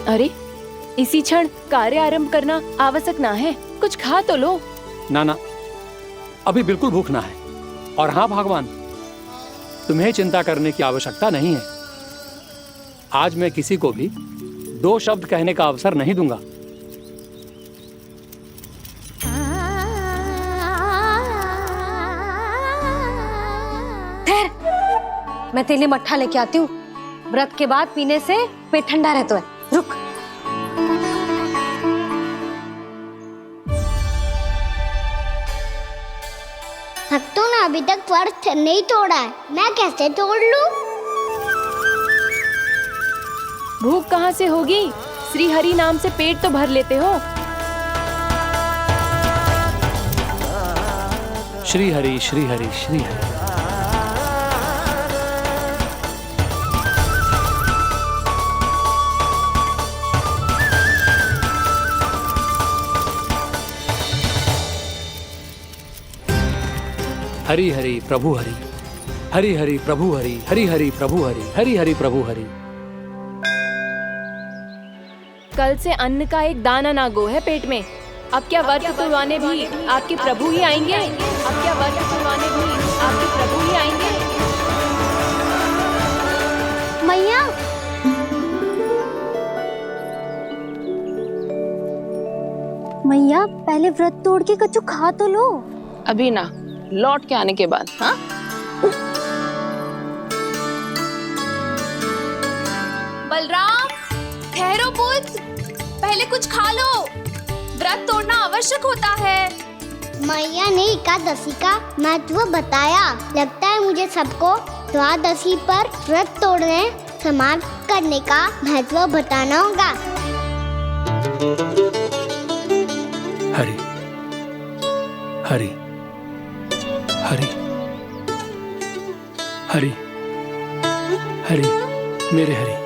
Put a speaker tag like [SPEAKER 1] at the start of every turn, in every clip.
[SPEAKER 1] अरे, इसी क्षण कार्य आरंभ करना आवश्यक ना है। कुछ खा तो लो।
[SPEAKER 2] ना ना, अभी बिल्कुल भूख ना है। और हाँ भगवान, तुम्हें चिंता करने की आवश्यकता नहीं है। आज मैं किसी को भी 2 शब्द कहने का अवसर नहीं दूंगा।
[SPEAKER 3] ठहर, मैं तेरे लिए मट्ठा लेके आती हूँ। व्रत के बाद पीने से पेट ठंडा रहता है। रुक।
[SPEAKER 4] भक्तों ने अभी तक व्रत नहीं तोड़ा है, मैं कैसे तोड़ लूं?
[SPEAKER 1] भूख कहाँ से होगी? श्री हरि नाम से पेट तो भर लेते हो।
[SPEAKER 2] श्री हरि श्री हरि श्री हरि। हरि हरि प्रभु हरि, हरि हरि प्रभु हरि, हरि हरि प्रभु हरि, हरि हरि प्रभु हरि।
[SPEAKER 1] कल से अन्न का एक दाना ना गो है पेट में। अब क्या व्रत तुड़वाने भी आपके प्रभु ही आएंगे? अब क्या व्रत तुड़वाने भी आपके प्रभु ही आएंगे?
[SPEAKER 4] मैया, मैया पहले व्रत तोड़ के कच्चू खा तो लो।
[SPEAKER 5] अभी ना, लौट के आने के बाद। हाँ,
[SPEAKER 1] बलराम, ठहरो पुत्र, पहले कुछ खा लो। व्रत तोड़ना आवश्यक होता है।
[SPEAKER 4] मैया ने एकादशी का महत्व बताया। लगता है मुझे सबको द्वादशी पर व्रत तोड़ने समाप्त करने का महत्व बताना होगा।
[SPEAKER 2] हरि हरि हरि हरि हरि, मेरे हरि।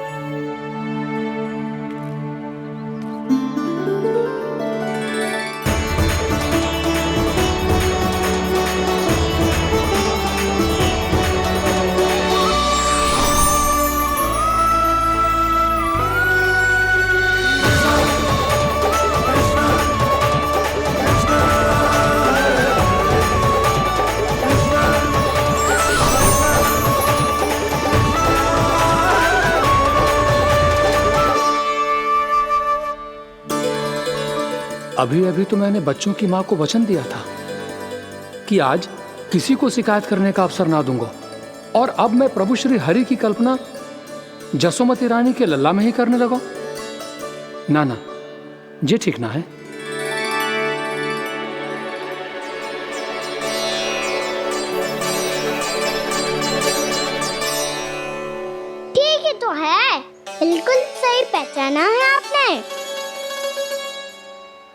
[SPEAKER 2] अभी अभी तो मैंने बच्चों की माँ को वचन दिया था कि आज किसी को शिकायत करने का अवसर ना दूंगा, और अब मैं प्रभु श्री हरि की कल्पना जसोमती रानी के लल्ला में ही करने लगा। ना ना, ये ठीक ना है।
[SPEAKER 4] ठीक ही तो है, बिल्कुल सही पहचाना है आपने।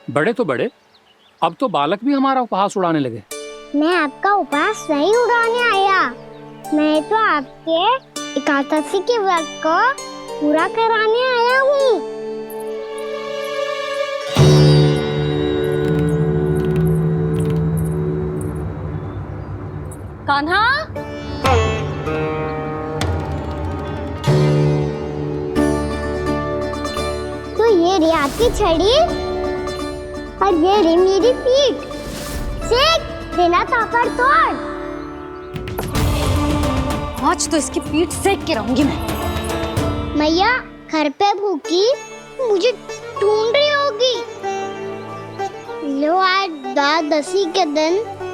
[SPEAKER 2] बड़े तो बड़े, अब तो बालक भी हमारा उपहास उड़ाने लगे।
[SPEAKER 4] मैं आपका उपहास नहीं उड़ाने आया, मैं तो आपके एकादशी के व्रत को पूरा कराने आया हूँ।
[SPEAKER 3] कान्हा,
[SPEAKER 4] तो ये रे आपकी छड़ी और ये रे मेरी पीठ। सेक बिना ताकत तोड़।
[SPEAKER 3] आज तो इसकी पीठ सेक के रहूंगी मैं।
[SPEAKER 4] मैया घर पे भूखी मुझे ढूंढ रही होगी। लो, आज द्वादशी के दिन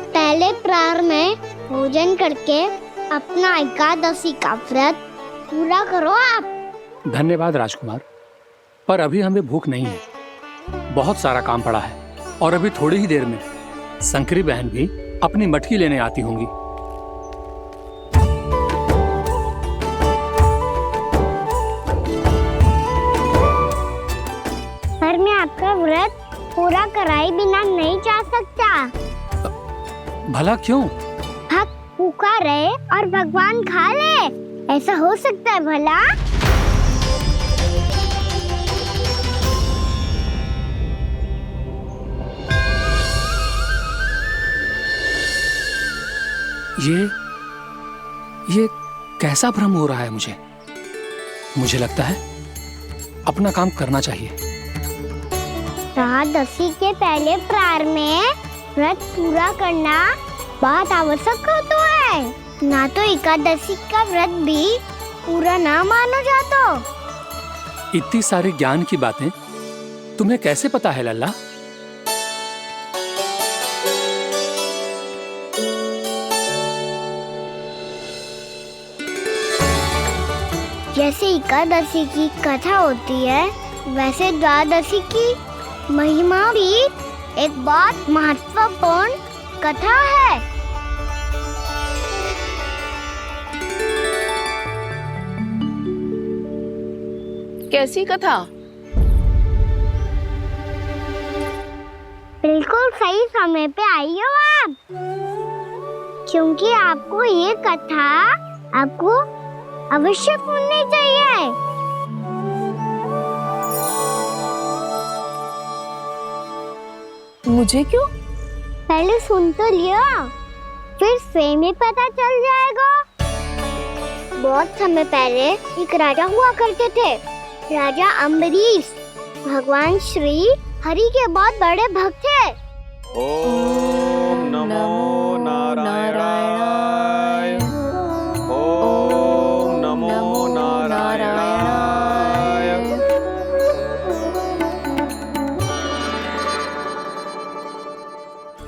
[SPEAKER 4] पहले प्रहर में भोजन करके अपना एकादशी का व्रत पूरा करो आप।
[SPEAKER 2] धन्यवाद राजकुमार, पर अभी हमें भूख नहीं है। बहुत सारा काम पड़ा है, और अभी थोड़ी ही देर में शंकरी बहन भी अपनी मटकी लेने आती होंगी।
[SPEAKER 4] पर मैं आपका व्रत पूरा कराए बिना नहीं जा सकता।
[SPEAKER 2] भला क्यों?
[SPEAKER 4] भक्त भूखा रहे और भगवान खा ले, ऐसा हो सकता है भला? ये कैसा भ्रम हो रहा है मुझे लगता है
[SPEAKER 2] अपना काम करना चाहिए।
[SPEAKER 4] एकादशी के पहले प्रार में व्रत पूरा करना बहुत आवश्यक होता है, ना तो एकादशी का व्रत भी पूरा ना मानो जातो।
[SPEAKER 2] इतनी सारी ज्ञान की बातें तुम्हें कैसे पता है लल्ला?
[SPEAKER 4] जैसे एकादशी की कथा होती है, वैसे द्वादशी की महिमा भी एक बहुत महत्वपूर्ण कथा है।
[SPEAKER 5] कैसी कथा?
[SPEAKER 4] बिल्कुल सही समय पे आई हो आप, क्योंकि आपको ये कथा आपको अवश्य सुननी चाहिए।
[SPEAKER 5] मुझे क्यों?
[SPEAKER 4] पहले सुन तो लियो, फिर स्वयं ही पता चल जाएगा। बहुत समय पहले एक राजा हुआ करते थे, राजा अम्बरीश। भगवान श्री हरि के बहुत बड़े भक्त थे।
[SPEAKER 6] ओम नमो नारायणाय। ओम नमो नारायणाय।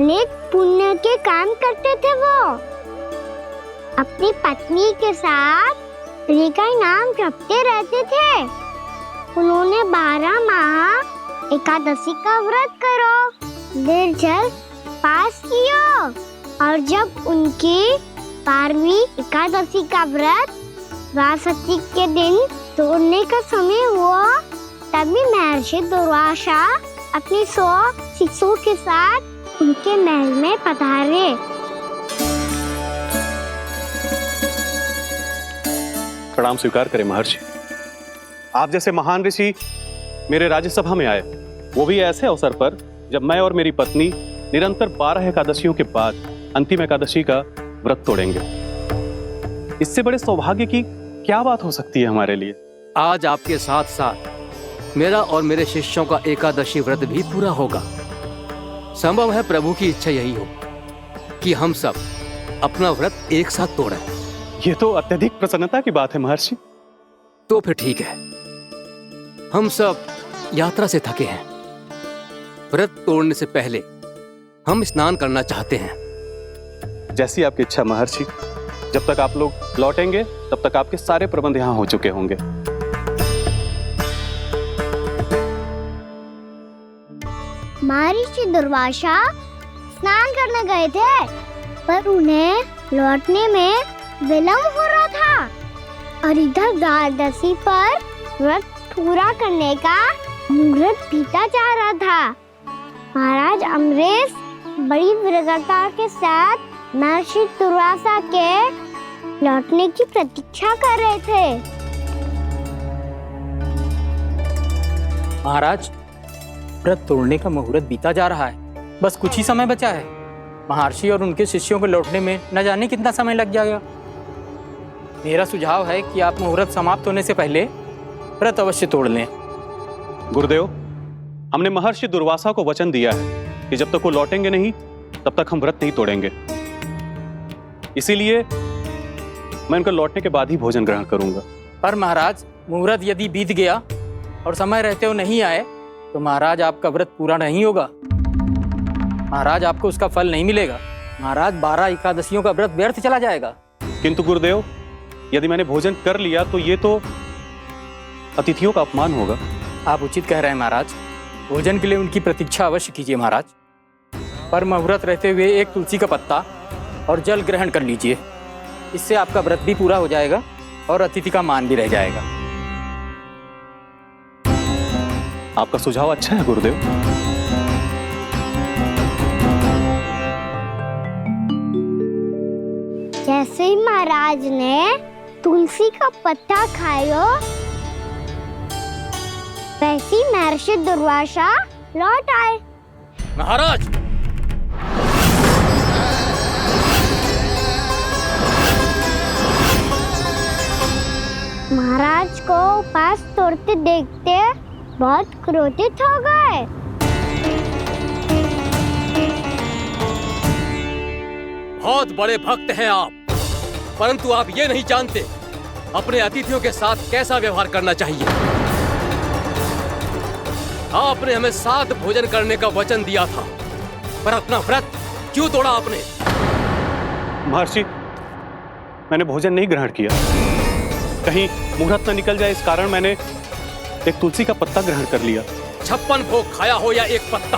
[SPEAKER 4] नेक पुण्य के काम करते थे वो। अपनी पत्नी के साथ हरि का नाम जपते रहते थे। उन्होंने 12 माह एकादशी का व्रत करो, निर्जल पास किया, और जब उनकी 12वीं एकादशी का व्रत द्वादशी के दिन तोड़ने का समय हुआ, तभी महर्षि दुर्वासा अपनी 100 शिष्यों के साथ उनके महल में पधारे।
[SPEAKER 6] प्रणाम स्वीकार करें महर्षि। आप जैसे महान ऋषि मेरे राज्यसभा में आए, वो भी ऐसे अवसर पर जब मैं और मेरी पत्नी निरंतर 12 एकादशियों के बाद अंतिम एकादशी का व्रत तोड़ेंगे। इससे बड़े सौभाग्य की क्या बात हो सकती है हमारे लिए।
[SPEAKER 7] आज आपके साथ साथ मेरा और मेरे शिष्यों का एकादशी व्रत भी पूरा होगा। संभव है प्रभु की इच्छा यही हो कि हम सब अपना व्रत एक साथ तोड़ें।
[SPEAKER 6] ये तो अत्यधिक प्रसन्नता की बात है महर्षि।
[SPEAKER 7] तो फिर ठीक है, हम सब यात्रा से थके हैं। व्रत तोड़ने से पहले हम स्नान करना चाहते हैं।
[SPEAKER 6] जैसी आपकी इच्छा महर्षि। जब तक आप लोग लौटेंगे तब तक आपके सारे प्रबंध यहाँ हो चुके होंगे।
[SPEAKER 4] महर्षि दुर्वासा स्नान करने गए थे, पर उन्हें लौटने में विलंब हो रहा था, और इधर द्वादशी पर व्रत पूरा करने का मुहूर्त बीता जा रहा था। महाराज अम्बरीश बड़ी विरक्ता के साथ महर्षि दुर्वासा के लौटने की प्रतीक्षा कर रहे थे।
[SPEAKER 8] महाराज, व्रत तोड़ने का मुहूर्त बीता जा रहा है, बस कुछ ही समय बचा है। महर्षि और उनके शिष्यों को लौटने में न जाने कितना समय लग जाएगा। मेरा सुझाव है कि आप मुहूर्त समाप्त होने से पहले व्रत अवश्य तोड़ लें।
[SPEAKER 6] गुरुदेव, हमने महर्षि दुर्वासा को वचन दिया है कि जब तक वो लौटेंगे नहीं तब तक हम व्रत नहीं तोड़ेंगे। इसीलिए मैं उनका लौटने के बाद ही भोजन ग्रहण करूंगा।
[SPEAKER 8] पर महाराज, मुहूर्त यदि बीत गया और समय रहते हो नहीं आए तो महाराज आपका व्रत पूरा नहीं होगा। महाराज, आपको उसका फल नहीं मिलेगा। महाराज, 12 एकादशियों का व्रत व्यर्थ चला जाएगा।
[SPEAKER 6] किंतु गुरुदेव, यदि मैंने भोजन कर लिया तो ये तो अतिथियों का अपमान होगा।
[SPEAKER 8] आप उचित कह रहे हैं महाराज। भोजन के लिए उनकी प्रतीक्षा अवश्य कीजिए महाराज। पर मुहूर्त रहते हुए एक तुलसी का पत्ता और जल ग्रहण कर लीजिए। इससे आपका व्रत भी पूरा हो जाएगा और अतिथि का मान भी रह जाएगा।
[SPEAKER 6] आपका सुझाव अच्छा है गुरुदेव।
[SPEAKER 4] जैसे ही महाराज ने तुलसी का पत्ता खाया, वैसे ही महर्षि दुर्वासा लौट आए।
[SPEAKER 7] महाराज,
[SPEAKER 4] महाराज को उपास तोड़ते देखते बहुत क्रोधित हो गए।
[SPEAKER 7] बहुत बड़े भक्त हैं आप, परंतु आप ये नहीं जानते अपने अतिथियों के साथ कैसा व्यवहार करना चाहिए। आपने हमें साथ भोजन करने का वचन दिया था, पर अपना व्रत क्यों तोड़ा आपने?
[SPEAKER 6] महर्षि, मैंने भोजन नहीं ग्रहण किया। कहीं मुहूर्त न निकल जाए इस कारण मैंने एक तुलसी का पत्ता ग्रहण कर लिया।
[SPEAKER 7] 56 भोग खाया हो या एक पत्ता,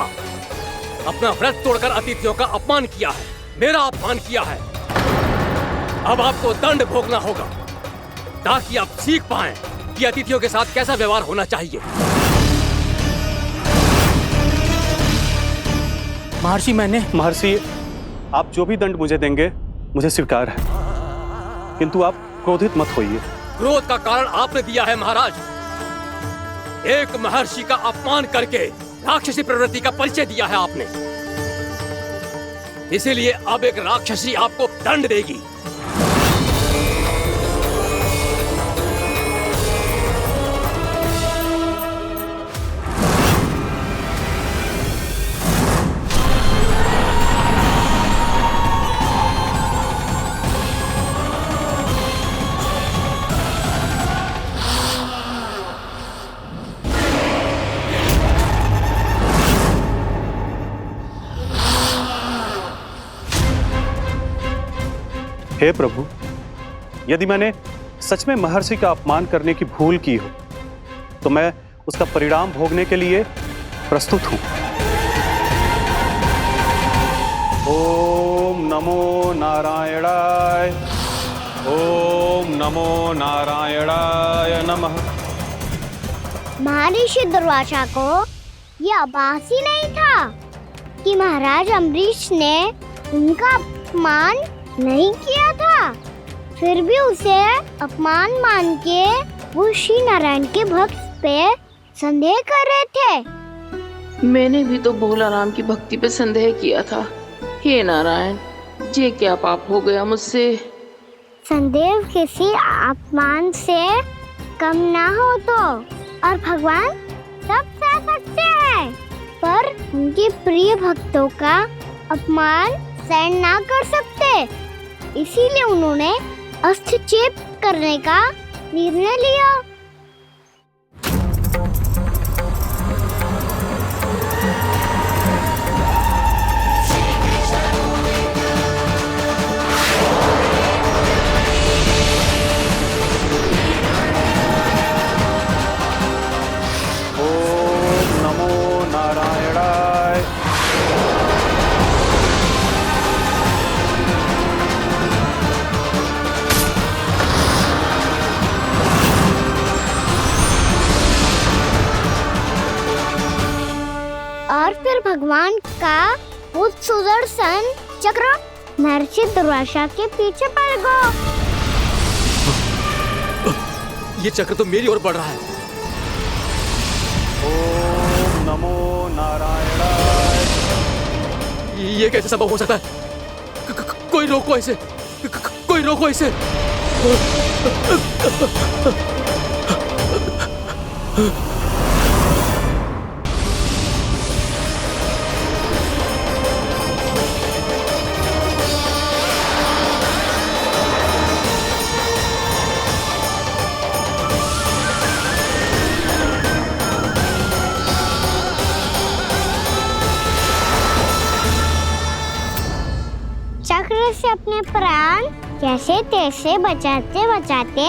[SPEAKER 7] अपना व्रत तोड़कर अतिथियों का अपमान किया है, मेरा अपमान किया है। अब आपको दंड भोगना होगा ताकि आप सीख पाएं कि अतिथियों के साथ कैसा व्यवहार होना चाहिए।
[SPEAKER 6] महर्षि, आप जो भी दंड मुझे देंगे मुझे स्वीकार है, किंतु आप क्रोधित मत होइए।
[SPEAKER 7] क्रोध का कारण आपने दिया है महाराज। एक महर्षि का अपमान करके राक्षसी प्रवृत्ति का परिचय दिया है आपने, इसीलिए अब एक राक्षसी आपको दंड देगी।
[SPEAKER 6] हे प्रभु, यदि मैंने सच में महर्षि का अपमान करने की भूल की हो तो मैं उसका परिणाम भोगने के लिए प्रस्तुत हूं। ओम नमो नारायणाय, ओम नमो नारायणाय नमः।
[SPEAKER 4] महर्षि दुर्वासा को यह आभास ही नहीं था कि महाराज अम्बरीश ने उनका अपमान नहीं किया था, फिर भी उसे अपमान मान के वो श्री नारायण के भक्त पे संदेह कर रहे थे।
[SPEAKER 5] मैंने भी तो भोला राम की भक्ति पे संदेह किया था। हे नारायण, ये क्या पाप हो गया मुझसे?
[SPEAKER 4] संदेह किसी अपमान से कम ना हो तो, और भगवान सब सह सकते हैं, पर उनके प्रिय भक्तों का अपमान सहन ना कर सकते, इसीलिए उन्होंने हस्तक्षेप करने का निर्णय लिया।
[SPEAKER 6] ओम नमो नारायणाय।
[SPEAKER 4] और फिर भगवान का वो सुदर्शन चक्र महर्षि दुर्वासा के पीछे पड़ गया।
[SPEAKER 7] ये चक्र तो मेरी ओर बढ़ रहा है।
[SPEAKER 6] ओम नमो नारायणाय।
[SPEAKER 7] ये कैसे संभव हो सकता है? कोई रोको इसे, कोई रोको इसे।
[SPEAKER 4] चक्र से अपने प्राण जैसे तैसे बचाते बचाते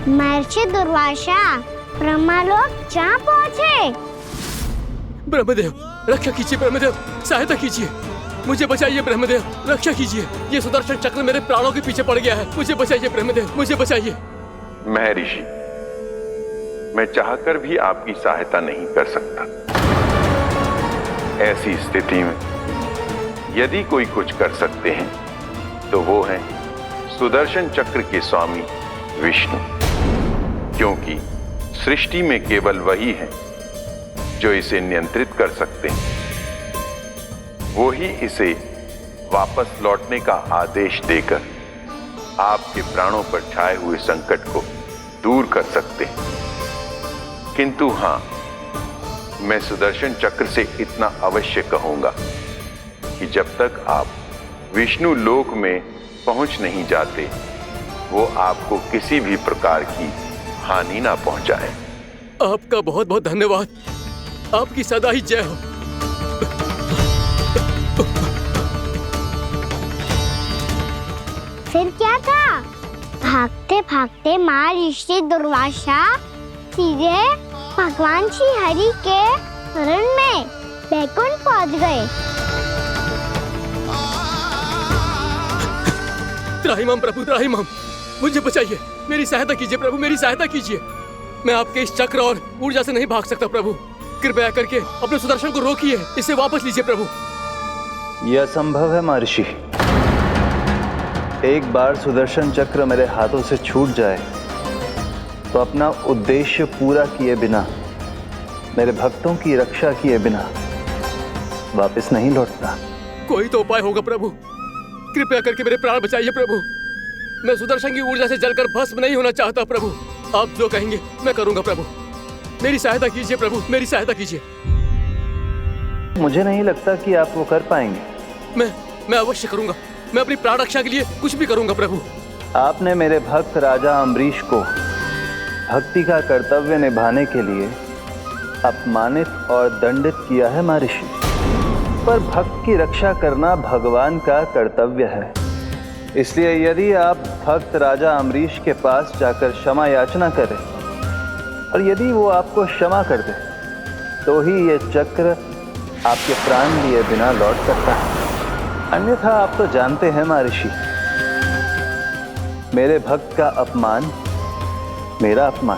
[SPEAKER 4] महर्षि दुर्वासा ब्रह्मलोक जा पहुँचे।
[SPEAKER 7] ब्रह्मदेव, रक्षा कीजिए ब्रह्मदेव, सहायता कीजिए, मुझे बचाइए ब्रह्मदेव, रक्षा कीजिए। ये सुदर्शन चक्र मेरे प्राणों के पीछे पड़ गया है, मुझे बचाइए ब्रह्मदेव, मुझे बचाइए।
[SPEAKER 9] महर्षि, मैं चाहकर भी आपकी सहायता नहीं कर सकता। ऐसी स्थिति में यदि कोई कुछ कर सकते हैं तो वो है सुदर्शन चक्र के स्वामी विष्णु, क्योंकि सृष्टि में केवल वही है जो इसे नियंत्रित कर सकते हैं। वो ही इसे वापस लौटने का आदेश देकर आपके प्राणों पर छाए हुए संकट को दूर कर सकते, किंतु हां, मैं सुदर्शन चक्र से इतना अवश्य कहूंगा कि जब तक आप विष्णु लोक में पहुंच नहीं जाते, वो आपको किसी भी प्रकार की हानि ना पहुंचाए।
[SPEAKER 7] आपका बहुत बहुत धन्यवाद। आपकी सदा ही जय हो।
[SPEAKER 4] फिर क्या था? भागते भागते महर्षि दुर्वासा सीधे भगवान श्री हरि के शरण में बैकुंठ पहुंच गए।
[SPEAKER 7] त्राहिमाम प्रभु, त्राहिमाम, मुझे बचाइए, मेरी सहायता कीजिए प्रभु, मेरी सहायता कीजिए। मैं आपके इस चक्र और ऊर्जा से नहीं भाग सकता प्रभु। कृपया करके अपने सुदर्शन को रोकिए, इसे वापस लीजिए प्रभु।
[SPEAKER 10] यह असंभव है महर्षि। एक बार सुदर्शन चक्र मेरे हाथों से छूट जाए तो अपना उद्देश्य पूरा किए बिना, मेरे भक्तों की रक्षा किए बिना वापस नहीं लौटता।
[SPEAKER 7] कोई तो उपाय होगा प्रभु, कृपया करके मेरे प्राण बचाइए प्रभु। मैं सुदर्शन की ऊर्जा से जलकर भस्म नहीं होना चाहता प्रभु। आप जो कहेंगे मैं करूंगा प्रभु। मेरी सहायता कीजिए प्रभु, मेरी सहायता कीजिए।
[SPEAKER 10] मुझे नहीं लगता कि आप वो कर पाएंगे।
[SPEAKER 7] मैं अवश्य करूंगा। मैं अपनी प्राण रक्षा के लिए कुछ भी करूंगा प्रभु।
[SPEAKER 10] आपने मेरे भक्त राजा अम्बरीश को भक्ति का कर्तव्य निभाने के लिए अपमानित और दंडित किया है महर्षि, पर भक्त की रक्षा करना भगवान का कर्तव्य है। इसलिए यदि आप भक्त राजा अम्बरीश के पास जाकर क्षमा याचना करें और यदि वो आपको क्षमा कर दे, तो ही ये चक्र आपके प्राण लिए बिना लौट सकता है। अन्यथा आप तो जानते हैं महर्षि, मेरे भक्त का अपमान मेरा अपमान।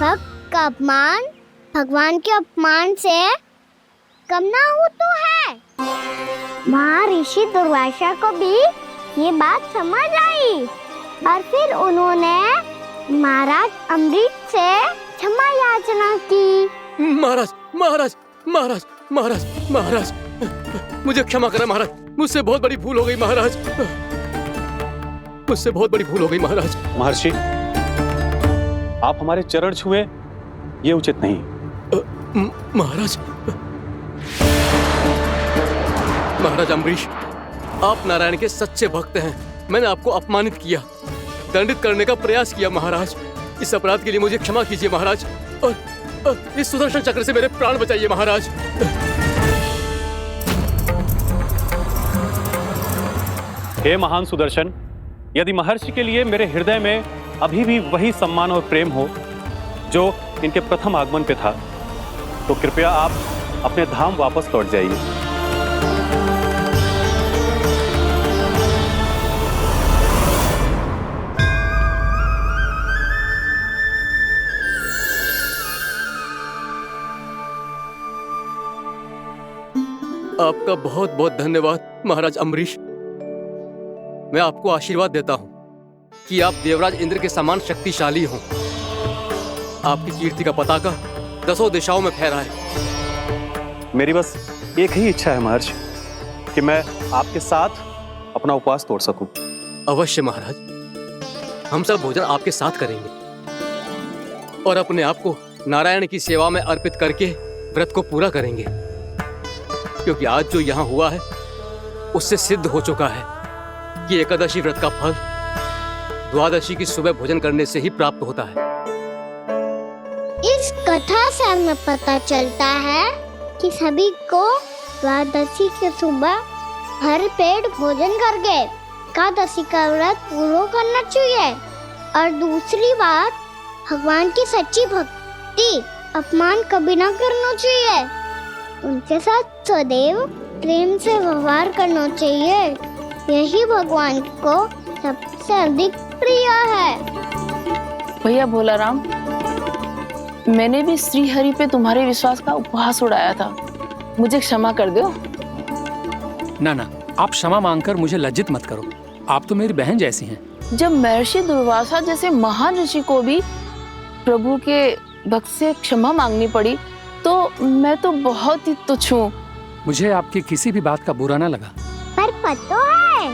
[SPEAKER 4] भक्त का अपमान भगवान के अपमान से कम ना हो तो है। महर्षि दुर्वासा को भी ये बात समझ आई और फिर उन्होंने महाराज अम्बरीश से क्षमा याचना की।
[SPEAKER 7] महाराज महाराज महाराज महाराज महाराज, मुझे क्षमा करें महाराज, मुझसे बहुत बड़ी भूल हो गई महाराज, मुझसे बहुत बड़ी भूल हो गई महाराज।
[SPEAKER 6] महर्षि, आप हमारे चरण छुए ये उचित नहीं।
[SPEAKER 7] महाराज, महाराज अम्बरीश, आप नारायण के सच्चे भक्त हैं। मैंने आपको अपमानित किया, दंडित करने का प्रयास किया महाराज। इस अपराध के लिए मुझे क्षमा कीजिए महाराज, और इस सुदर्शन चक्र से मेरे प्राण बचाइए महाराज।
[SPEAKER 6] हे महान सुदर्शन, यदि महर्षि के लिए मेरे हृदय में अभी भी वही सम्मान और प्रेम हो जो इनके प्रथम आगमन पे था, तो कृपया आप अपने धाम वापस लौट जाइए।
[SPEAKER 7] आपका बहुत बहुत धन्यवाद महाराज अम्बरीश। मैं आपको आशीर्वाद देता हूं कि आप देवराज इंद्र के समान शक्तिशाली हों। आपकी कीर्ति का पताका दसों दिशाओं में फहराए।
[SPEAKER 6] मेरी बस एक ही इच्छा है महर्षि, कि मैं आपके साथ अपना उपवास तोड़ सकूं।
[SPEAKER 7] अवश्य महाराज, हम सब भोजन आपके साथ करेंगे और अपने आप को नारायण की सेवा में अर्पित करके व्रत को पूरा करेंगे, क्योंकि आज जो यहाँ हुआ है उससे सिद्ध हो चुका है कि एकादशी व्रत का फल द्वादशी की सुबह भोजन करने से ही प्राप्त होता है।
[SPEAKER 4] इस कथा से हमें पता चलता है कि सभी को द्वादशी के सुबह भर पेट भोजन करके एकादशी का व्रत पूरा करना चाहिए। और दूसरी बात, भगवान की सच्ची भक्ति अपमान कभी ना करना चाहिए। उनके साथ सदैव प्रेम से व्यवहार करना चाहिए। यही भगवान को सबसे अधिक प्रिय है।
[SPEAKER 5] भैया भोलाराम, मैंने भी श्री हरि पे तुम्हारे विश्वास का उपहास उड़ाया था, मुझे क्षमा कर दो।
[SPEAKER 2] ना ना, आप क्षमा मांगकर मुझे लज्जित मत करो। आप तो मेरी बहन जैसी हैं।
[SPEAKER 5] जब महर्षि दुर्वासा जैसे महान ऋषि को भी प्रभु के भक्त से क्षमा मांगनी पड़ी, तो मैं तो बहुत ही तुच्छ हूँ।
[SPEAKER 2] मुझे आपकी किसी भी बात का बुरा ना लगा।
[SPEAKER 4] पर पता है,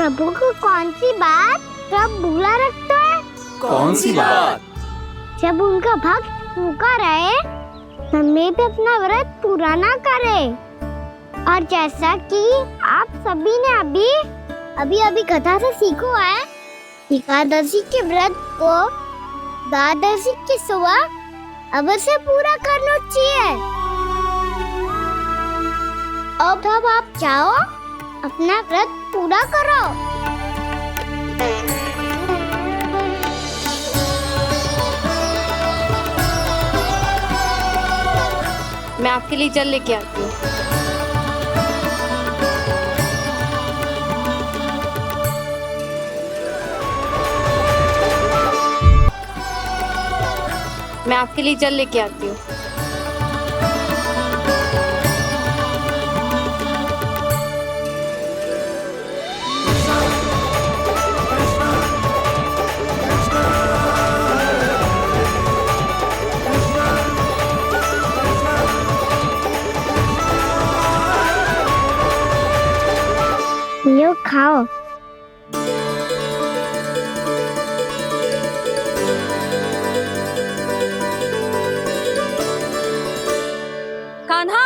[SPEAKER 4] प्रभु को कौन सी बात सब भूला रखता है?
[SPEAKER 7] कौन सी बात?
[SPEAKER 4] जब उनका भक्त भूखा रहे, हमें भी अपना व्रत पूरा ना करे। और जैसा कि आप सभी ने अभी कथा से सीखो है, एकादशी के व्रत को द्वादशी की सुबह अवश्य पूरा करना चाहिए। अब आप जाओ, अपना व्रत पूरा करो।
[SPEAKER 1] मैं आपके लिए जल लेके आती हूँ। मैं आपके लिए जल लेके आती हूँ।
[SPEAKER 4] लो खाओ।
[SPEAKER 3] कान्हा,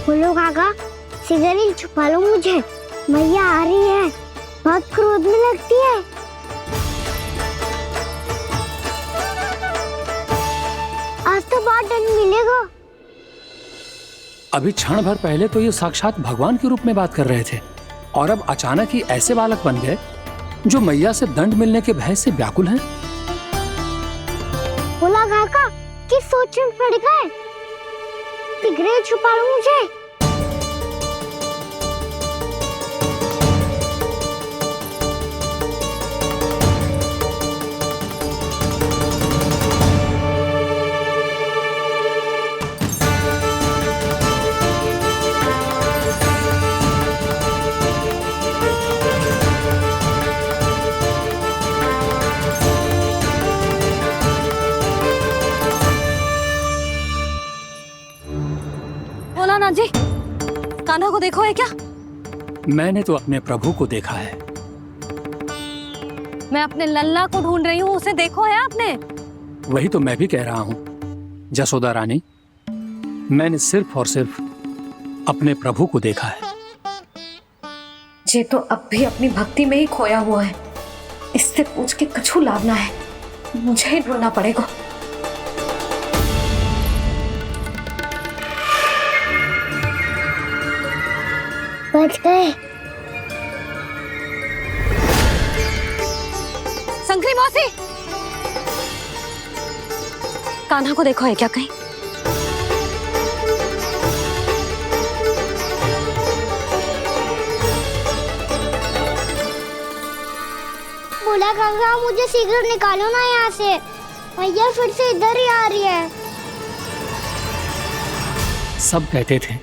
[SPEAKER 4] बोलो काका, सिगरेट छुपा लो मुझे, मैया आ रही है, बहुत क्रोध में लगती है। आज तो बहुत दंड मिलेगा।
[SPEAKER 2] अभी क्षण भर पहले तो ये साक्षात भगवान के रूप में बात कर रहे थे, और अब अचानक ही ऐसे बालक बन गए जो मैया से दंड मिलने के भय से व्याकुल हैं।
[SPEAKER 4] बोला काका, किस सोच में पड़ गए? सिगरेट छुपा लो मुझे।
[SPEAKER 3] बोला ना जी, कान्हा को देखो है क्या?
[SPEAKER 2] मैंने तो अपने प्रभु को देखा है।
[SPEAKER 3] मैं अपने लल्ला को ढूंढ रही हूँ, उसे देखो है आपने?
[SPEAKER 2] वही तो मैं भी कह रहा हूँ जसोदा रानी, मैंने सिर्फ और सिर्फ अपने प्रभु को देखा है।
[SPEAKER 3] ये तो अब भी अपनी भक्ति में ही खोया हुआ है, इससे पूछ के कछु लाभ ना है, मुझे ही ढूंढना पड़ेगा।
[SPEAKER 4] बच गए।
[SPEAKER 3] शंकरी मौसी, कान्हा को देखो है क्या कहीं?
[SPEAKER 4] बोला काका, मुझे सिगरेट निकालो ना यहाँ से, भैया फिर से इधर ही आ रही है।
[SPEAKER 2] सब कहते थे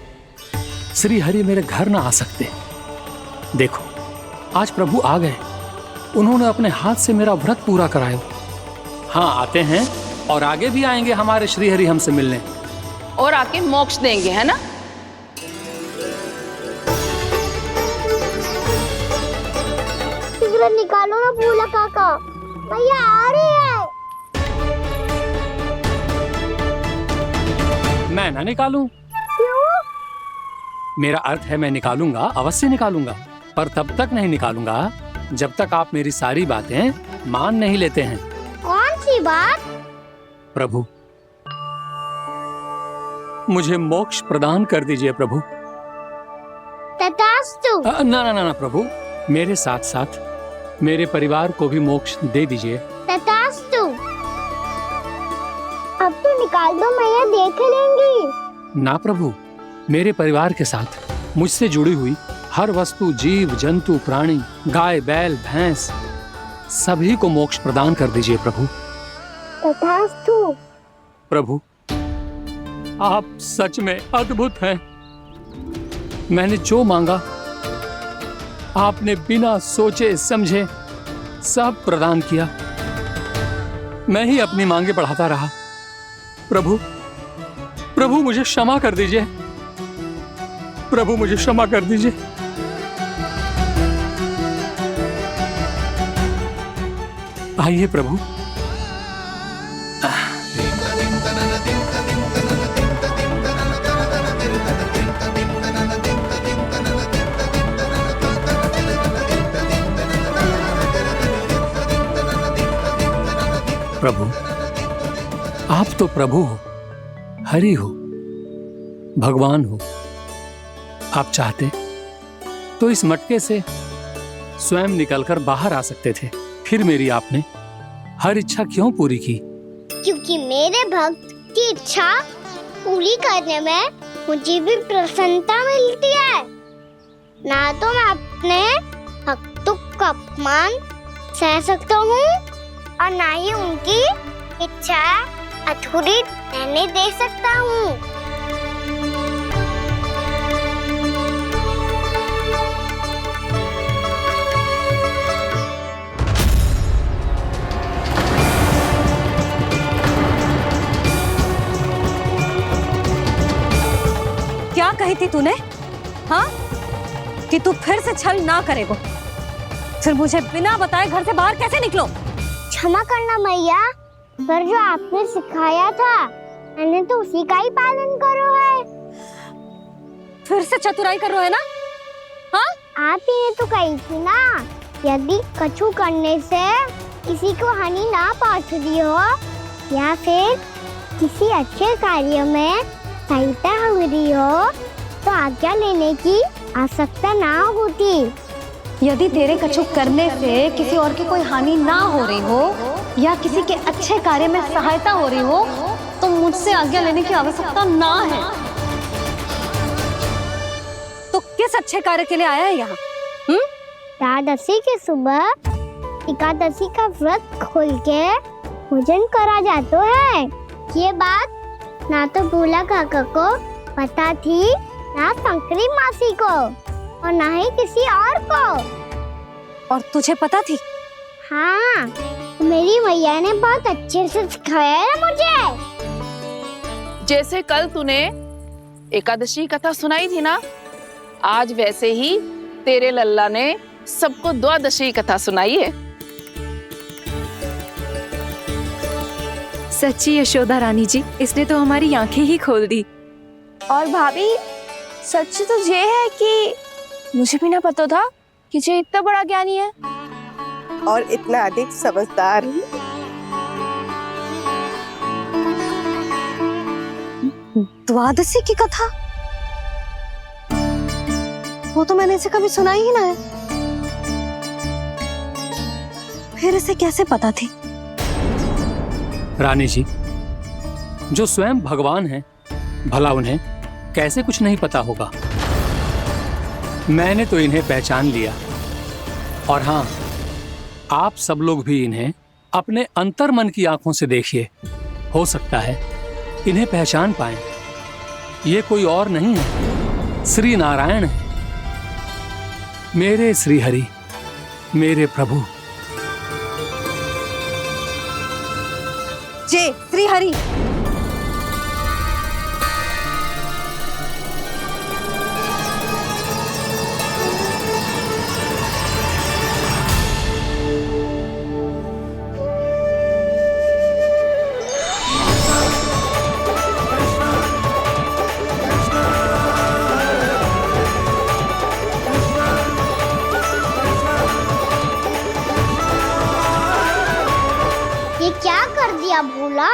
[SPEAKER 2] श्री हरि मेरे घर ना आ सकते। देखो आज प्रभु आ गए, उन्होंने अपने हाथ से मेरा व्रत पूरा कराया। हाँ आते हैं और आगे भी आएंगे हमारे श्री हरि हमसे मिलने,
[SPEAKER 5] और आके मोक्ष देंगे, है ना?
[SPEAKER 4] सिगरेट निकालो ना बोला काका, भैया आ रही है।
[SPEAKER 2] मैं ना निकालूं?
[SPEAKER 4] क्यों?
[SPEAKER 2] मेरा अर्थ है मैं निकालूंगा, अवश्य निकालूंगा, पर तब तक नहीं निकालूंगा जब तक आप मेरी सारी बातें मान नहीं लेते हैं।
[SPEAKER 4] कौन सी बात?
[SPEAKER 2] प्रभु मुझे मोक्ष प्रदान कर दीजिए प्रभु।
[SPEAKER 4] तथास्तु।
[SPEAKER 2] ना ना ना ना प्रभु, मेरे साथ साथ मेरे परिवार को भी मोक्ष दे दीजिए।
[SPEAKER 4] तथास्तु। अब तो निकाल दो, मैया देख लेंगी।
[SPEAKER 2] ना प्रभु, मेरे परिवार के साथ मुझसे जुड़ी हुई हर वस्तु, जीव जंतु, प्राणी, गाय बैल भैंस, सभी को मोक्ष प्रदान कर दीजिए प्रभु।
[SPEAKER 4] तथास्तु।
[SPEAKER 2] प्रभु आप सच में अद्भुत हैं। मैंने जो मांगा आपने बिना सोचे समझे सब प्रदान किया। मैं ही अपनी मांगे बढ़ाता रहा। प्रभु, प्रभु मुझे क्षमा कर दीजिए। प्रभु मुझे क्षमा कर दीजिए। आइए प्रभु। प्रभु, आप तो प्रभु हो, हरि हो, भगवान हो। आप चाहते तो इस मटके से स्वयं निकलकर बाहर आ सकते थे, फिर मेरी आपने हर इच्छा क्यों पूरी की?
[SPEAKER 4] क्योंकि मेरे भक्त की इच्छा पूरी करने में मुझे भी प्रसन्नता मिलती है। ना तो मैं अपने भक्तों का अपमान सह सकता हूँ और ना ही उनकी इच्छा अधूरी रहने दे सकता हूँ।
[SPEAKER 3] क्या कही थी तूने? हाँ, कि तू फिर से छल ना करेगा। फिर मुझे बिना बताए घर से बाहर कैसे निकलो?
[SPEAKER 4] क्षमा करना मैया, पर जो आपने सिखाया था मैंने तो उसी का ही पालन करो है।
[SPEAKER 3] फिर से चतुराई कर रहे हो है ना? हाँ,
[SPEAKER 4] आप ही ने तो कही थी ना, यदि कछु करने से किसी को हानि ना पहुंच रही हो या फिर किसी अच्छे कार्य में सहायता हो रही हो तो आज्ञा लेने की आवश्यकता ना होती।
[SPEAKER 3] यदि तेरे कछु करने से किसी और की कोई हानि ना हो रही हो या किसी के अच्छे कार्य में सहायता हो रही हो तो मुझसे आज्ञा लेने की आवश्यकता ना है। तो किस अच्छे कार्य के लिए आया है यहाँ?
[SPEAKER 4] एकादशी की सुबह एकादशी का व्रत खोल के भोजन करा जाता है। ये बात ना तो भोला काका को पता थी, ना शंकरी मासी को और ना ही किसी और को।
[SPEAKER 3] और तुझे पता थी?
[SPEAKER 4] हाँ, मेरी मैया ने बहुत अच्छे से सिखाया है मुझे।
[SPEAKER 5] जैसे कल तूने एकादशी कथा सुनाई थी ना, आज वैसे ही तेरे लल्ला ने सबको द्वादशी कथा सुनाई है।
[SPEAKER 1] सच्ची यशोदा रानी जी, इसने तो हमारी आंखें ही खोल दी।
[SPEAKER 11] और भाभी, सच तो ये है कि मुझे भी ना पता था कि ये इतना बड़ा ज्ञानी है
[SPEAKER 12] और इतना अधिक समझदार।
[SPEAKER 3] द्वादशी की कथा? वो तो मैंने इसे कभी सुना ही ना है। फिर इसे कैसे पता थी?
[SPEAKER 2] रानी जी, जो स्वयं भगवान हैं, भला उन्हें कैसे कुछ नहीं पता होगा? मैंने तो इन्हें पहचान लिया। और हाँ, आप सब लोग भी इन्हें अपने अंतर मन की आंखों से देखिए, हो सकता है इन्हें पहचान पाएं। ये कोई और नहीं है, श्री नारायण है, मेरे श्री हरि, मेरे प्रभु।
[SPEAKER 3] जय श्री हरि।
[SPEAKER 4] ये क्या कर दिया भोला?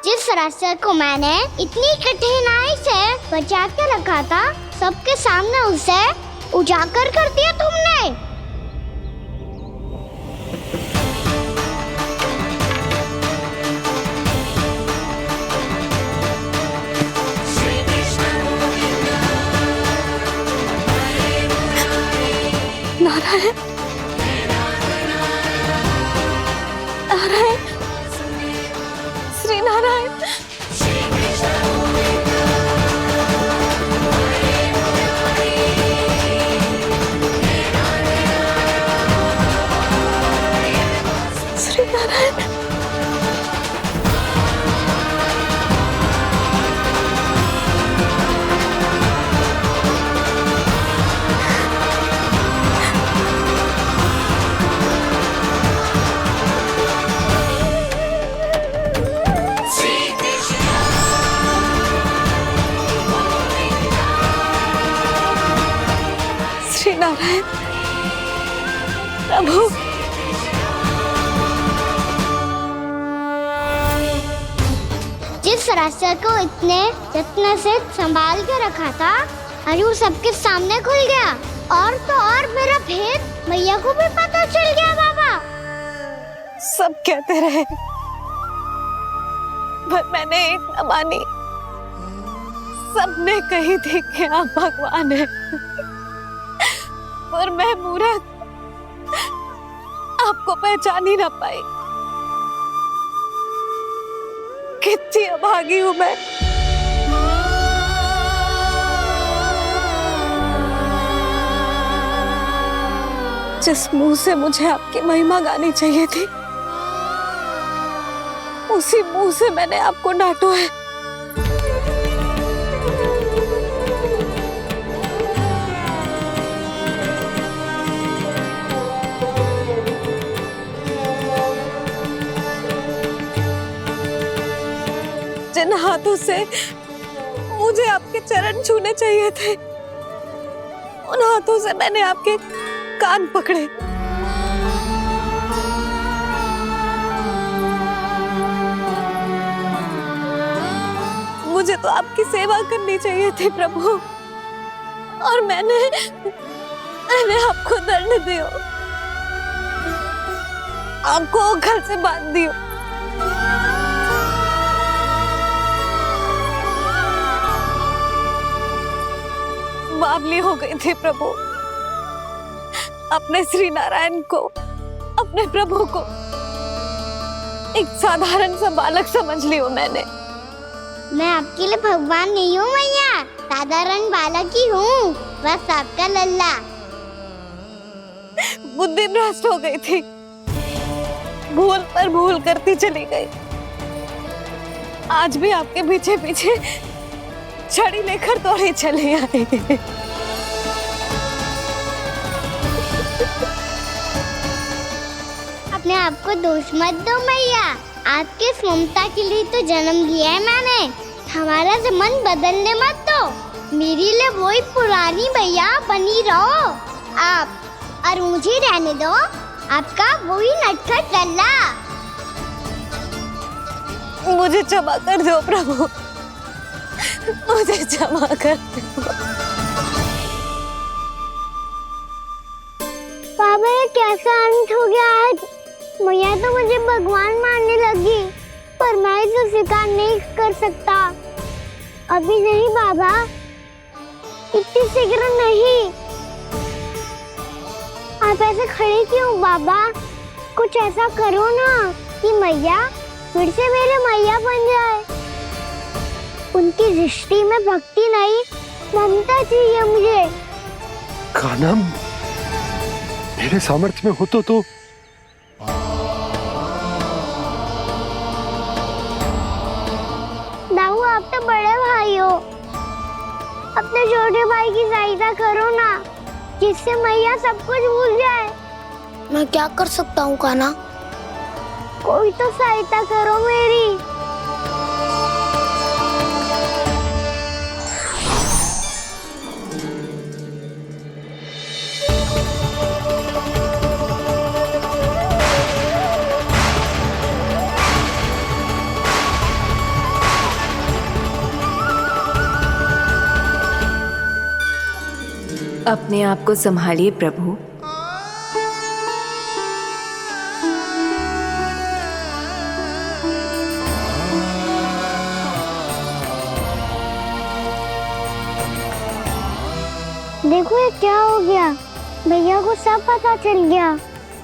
[SPEAKER 4] जिस रास्ते को मैंने इतनी कठिनाई से बचा के रखा था, सबके सामने उसे उजागर कर दिया तुमने।
[SPEAKER 3] नारायण, नारायण, श्री नारायण।
[SPEAKER 11] श्री नारायण प्रभु।
[SPEAKER 4] जिस रास्ते को इतने यत्न से संभाल के रखा था, आज वो सबके सामने खुल गया। और तो और मेरा भेद मैया को भी पता चल गया। बाबा
[SPEAKER 11] सब कहते रहे पर मैंने एक न मानी। सबने कही थी कि आप भगवान हैं, पर मैं मूर्ख आपको पहचान ही ना पाई। कितनी अभागी हूं मैं। जिस मुंह से मुझे आपकी महिमा गानी चाहिए थी, उसी मुंह से मैंने आपको डांटा है। जिन हाथों से मुझे आपके चरण छूने चाहिए थे, उन हाथों से मैंने आपके कान पकड़े। मुझे तो आपकी सेवा करनी चाहिए थी प्रभु, और मैंने आपको दंड दियो, आपको घर से बांध दियो। बावली हो गई थी प्रभु। अपने श्री नारायण को, अपने प्रभु को एक साधारण सा बालक समझ लियो मैंने।
[SPEAKER 4] मैं आपके लिए भगवान नहीं हूँ मैया, साधारण बालक ही हूँ, बस आपका लल्ला।
[SPEAKER 11] बुद्धि भ्रष्ट हो गई थी, भूल पर भूल करती चली गई। आज भी आपके पीछे पीछे छड़ी लेकर दौड़ी चली आई।
[SPEAKER 4] अपने आप को दोष मत दो मैया, आपके ममता के लिए तो जन्म लिया है मैंने। हमारा से मन बदलने मत दो। मेरे लिए वही पुरानी मैया बनी रहो आप, और मुझे रहने दो आपका वही नटखट लल्ला।
[SPEAKER 11] मुझे क्षमा कर दो प्रभु, मुझे क्षमा कर दो।
[SPEAKER 4] बाबा ये कैसा अंत हो गया आज? मैया तो मुझे भगवान मानने लगी, पर मैं इसे स्वीकार नहीं कर सकता। अभी नहीं बाबा, इतनी शीघ्र नहीं। आप ऐसे खड़े क्यों बाबा? कुछ ऐसा करो ना कि मैया फिर से मेरे मैया बन जाए। उनकी दृष्टि में भक्ति नहीं, ममता चाहिए मुझे।
[SPEAKER 13] कान्हा, मेरे सामर्थ्य में हो तो
[SPEAKER 4] दाऊ, आप तो बड़े भाई हो, अपने छोटे भाई की सहायता करो ना, जिससे मैया सब कुछ भूल जाए। मैं क्या कर सकता हूँ कान्हा? कोई तो सहायता करो मेरी।
[SPEAKER 14] अपने आप को संभालिए प्रभु।
[SPEAKER 4] देखो ये क्या हो गया, भैया को सब पता चल गया।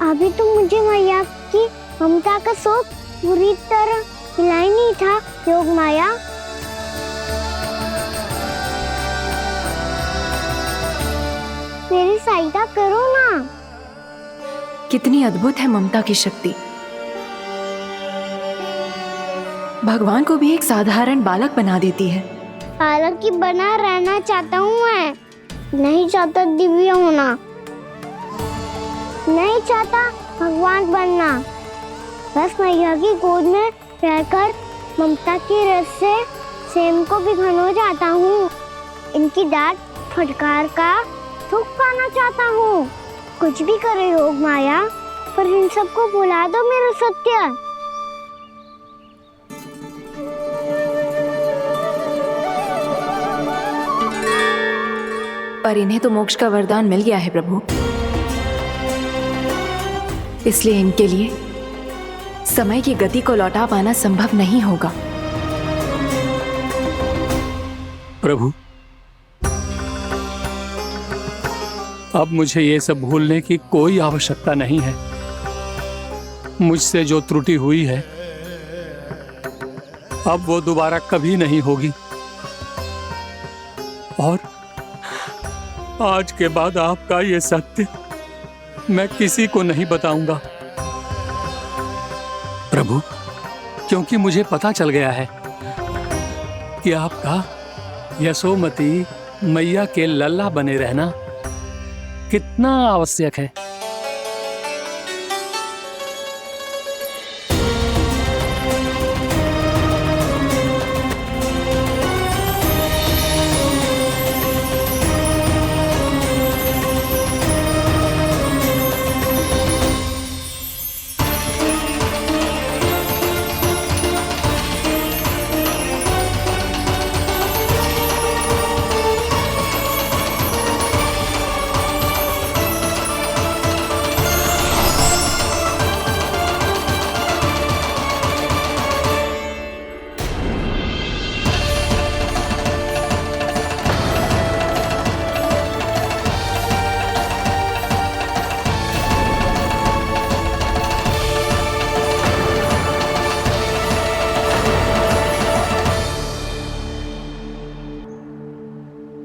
[SPEAKER 4] अभी तो मुझे मैया की ममता का शौक पूरी तरह मिला ही नहीं था। योग माया, मेरी सहायता करो ना।
[SPEAKER 14] कितनी अद्भुत है ममता की शक्ति। भगवान को भी एक साधारण बालक बना देती है।
[SPEAKER 4] बालक की बना रहना चाहता हूँ मैं, नहीं चाहता दिव्य होना, नहीं चाहता भगवान बनना। बस मैया की गोद में रहकर ममता की रस से सेम को भी घनो चाहता हूँ। इनकी डांट फटकार का सुख पाना चाहता हूँ। कुछ भी करे योग माया, पर इन सबको भुला दो मेरा सत्य।
[SPEAKER 14] पर इन्हें तो मोक्ष का वरदान मिल गया है प्रभु, इसलिए इनके लिए समय की गति को लौटा पाना संभव नहीं होगा।
[SPEAKER 2] प्रभु, अब मुझे ये सब भूलने की कोई आवश्यकता नहीं है। मुझसे जो त्रुटि हुई है अब वो दोबारा कभी नहीं होगी, और आज के बाद आपका ये सत्य मैं किसी को नहीं बताऊंगा प्रभु, क्योंकि मुझे पता चल गया है कि आपका यशोमती मैया के लल्ला बने रहना कितना आवश्यक है।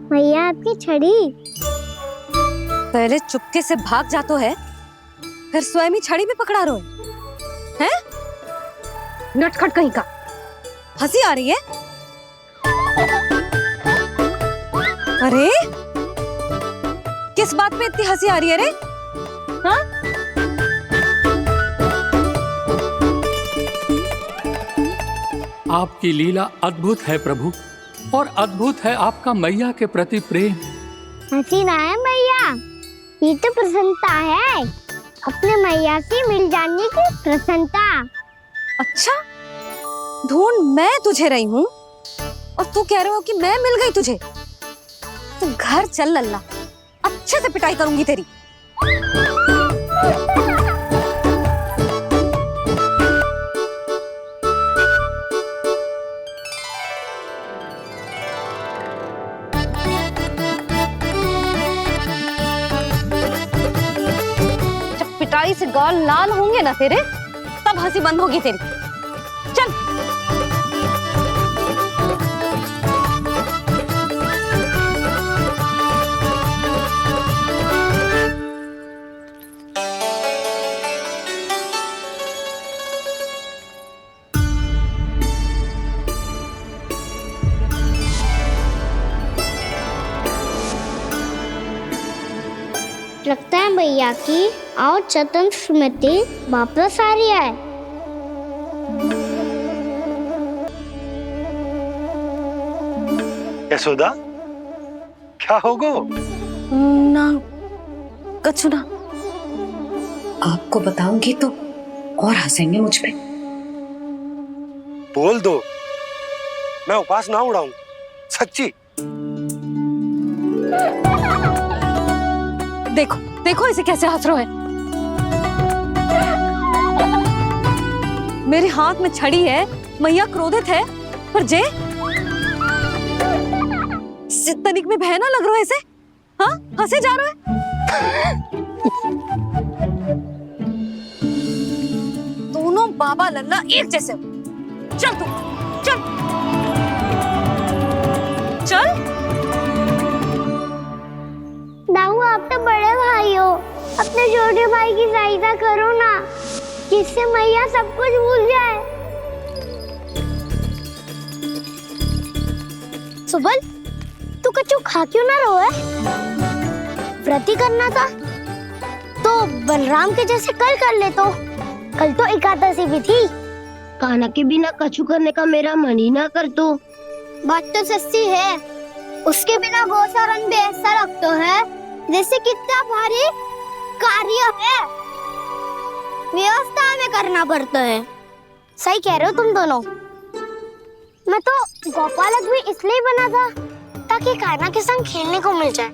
[SPEAKER 4] मैया आपकी छड़ी।
[SPEAKER 3] पहले चुपके से भाग जातो है, फिर स्वयं ही छड़ी भी पकड़ा रो है? नटखट कहीं का। हंसी आ रही है? अरे किस बात पे इतनी हंसी आ रही है रे? हाँ?
[SPEAKER 2] आपकी लीला अद्भुत है प्रभु, और अद्भुत है आपका मैया के प्रति प्रेम।
[SPEAKER 4] हंसी ना है मैया, ये तो प्रसन्नता है, अपने मैया से मिल जाने की प्रसन्नता।
[SPEAKER 3] अच्छा, ढूंढ मैं तुझे रही हूँ और तू कह रहे हो कि मैं मिल गई तुझे। तू घर चल लल्ला, अच्छे से पिटाई करूंगी तेरी। जब पिटाई से गाल लाल होंगे ना तेरे, तब हंसी बंद होगी तेरी। चल।
[SPEAKER 4] लगता है भैया की और चतन स्मृति वापस आ रही है।
[SPEAKER 13] यशोदा, क्या होगो?
[SPEAKER 3] ना कछु ना।
[SPEAKER 15] आपको बताऊंगी तो और हंसेंगे मुझ पे।
[SPEAKER 13] बोल दो, मैं उपास ना उड़ाऊं, सच्ची।
[SPEAKER 3] देखो देखो इसे कैसे हंस रहा है। मेरे हाथ में छड़ी है, मैया क्रोधित है, पर जे तनिक में भय ना लग रहा है इसे? हाँ, हंसे जा रहा है। दोनों बाबा लल्ला एक जैसे हो। चल तू, चल चल।
[SPEAKER 4] दाऊ, आप तो बड़े भाई हो, अपने छोटे भाई की सहायता करो ना, जिससे मैया सब कुछ भूल जाए। सुबल, तू कच्चू खा क्यों ना रहो है? व्रत ही करना था तो बलराम के जैसे कल कर ले। तो कल तो एकादशी भी थी। कान्हा के बिना कछु करने का मेरा मन ही ना कर। तो बात तो सच्ची है, उसके बिना गोचारण भी ऐसा लगता है जैसे कितना भारी कार्य है, व्यवस्था में करना पड़ता है। सही कह रहे हो तुम दोनों। मैं तो गोपालक भी इसलिए बना था ताकि कान्हा के संग खेलने को मिल जाए।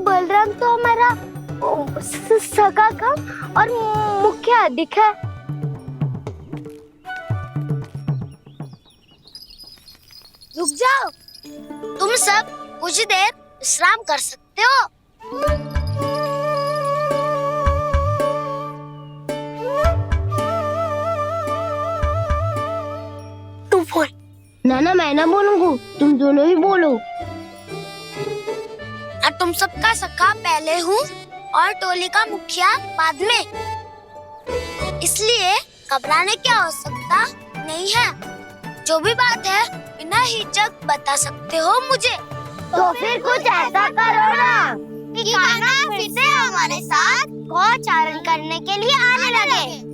[SPEAKER 4] बलराम तो हमारा सगा काम और मुख्य अधिक है। रुक जाओ, तुम सब कुछ देर विश्राम कर सकते हो। तू बोल। ना मैं ना बोलूंगा, तुम दोनों ही बोलो। और तुम सबका सखा पहले हूँ और टोली का मुखिया बाद में, इसलिए घबराने की आवश्यकता नहीं है। जो भी बात है बिना हिचक बता सकते हो मुझे। तो फिर कुछ ऐसा करो ना कि कान्हा फिर से हमारे साथ गोचारण करने के लिए आने लगे।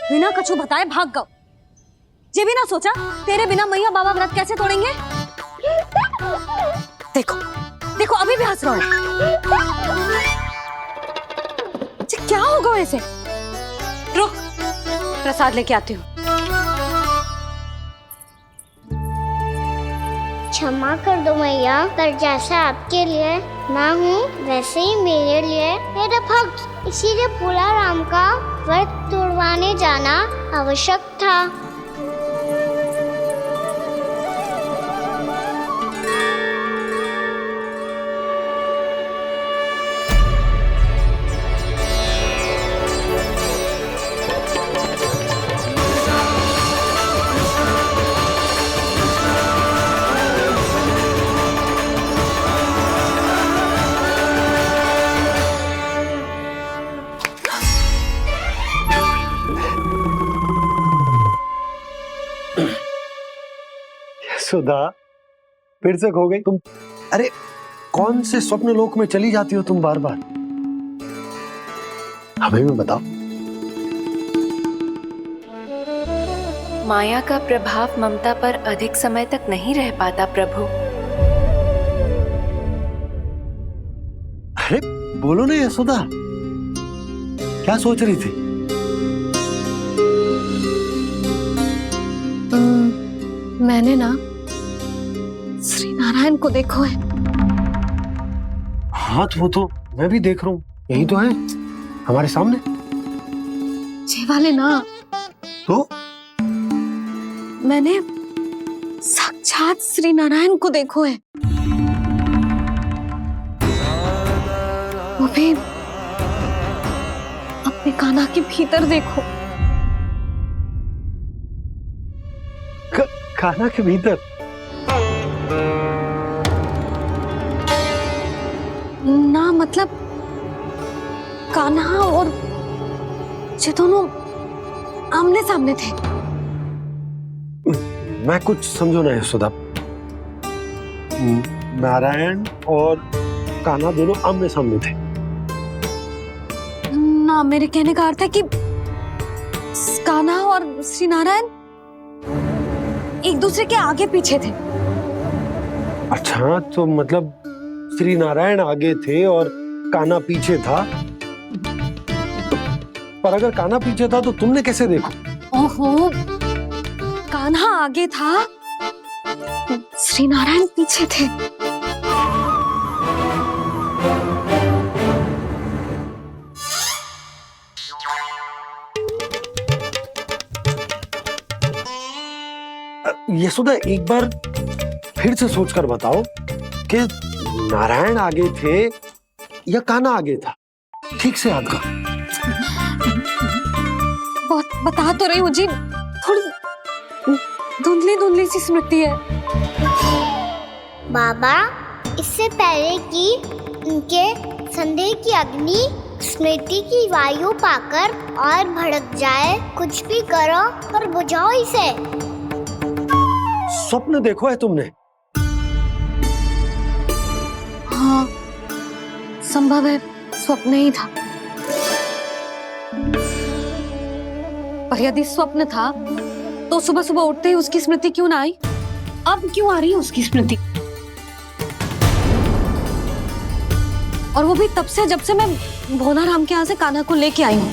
[SPEAKER 3] बिना कछु बताए भाग गओ। ये भी ना सोचा तेरे बिना मैया बाबा व्रत कैसे तोड़ेंगे। देखो देखो अभी भी हंस रहा है। क्या होगा वैसे? रुक, प्रसाद लेके आती हूँ।
[SPEAKER 4] क्षमा कर दो मैया, पर जैसा आपके लिए ना हूँ वैसे ही मेरे लिए मेरे भक्त, इसीलिए भोला राम का व्रत तोड़वाने जाना आवश्यक था।
[SPEAKER 13] सुधा, फिर से खो गई तुम। अरे कौन से स्वप्न लोक में चली जाती हो तुम बार बार? हमें भी बताओ।
[SPEAKER 14] माया का प्रभाव ममता पर अधिक समय तक नहीं रह पाता प्रभु।
[SPEAKER 13] अरे बोलो ना यशोदा, क्या सोच रही थी?
[SPEAKER 11] मैंने ना श्री नारायण को देखो है।
[SPEAKER 13] हाँ तो वो तो मैं भी देख रहा हूँ, यही तो है हमारे सामने।
[SPEAKER 11] ये वाले ना,
[SPEAKER 13] तो
[SPEAKER 11] मैंने साक्षात श्री नारायण को देखो है, वो भी अपने कान्हा के भीतर देखो।
[SPEAKER 13] कान्हा के भीतर?
[SPEAKER 11] ना मतलब कान्हा और ये दोनों आमने सामने थे।
[SPEAKER 13] मैं कुछ समझो ना यशोदा। नारायण और कान्हा दोनों आमने सामने थे?
[SPEAKER 11] ना, मेरे कहने का अर्थ है कि कान्हा और श्री नारायण एक दूसरे के आगे पीछे थे।
[SPEAKER 13] अच्छा, तो मतलब श्री नारायण आगे थे और कान्हा पीछे था। पर अगर कान्हा पीछे था तो तुमने कैसे देखा?
[SPEAKER 11] ओहो, कान्हा आगे था, श्री नारायण पीछे थे।
[SPEAKER 13] यशोदा, एक बार फिर से सोचकर बताओ कि नारायण आगे थे या कान्हा आगे था? ठीक से याद कर।
[SPEAKER 11] बहुत बता तो रही हूँ जी, थोड़ी धुंधली धुंधली सी स्मृति है।
[SPEAKER 4] बाबा, इससे पहले कि उनके संदेह की अग्नि स्मृति की वायु पाकर और भड़क जाए, कुछ भी करो पर बुझाओ इसे।
[SPEAKER 13] स्वप्न देखो है तुमने?
[SPEAKER 3] हाँ, संभव है स्वप्न ही था। पर यदि स्वप्न था तो सुबह सुबह उठते ही उसकी स्मृति क्यों ना आई? अब क्यों आ रही है उसकी स्मृति? और वो भी तब से जब से मैं भोलाराम के यहाँ से कान्हा को लेके आई हूँ।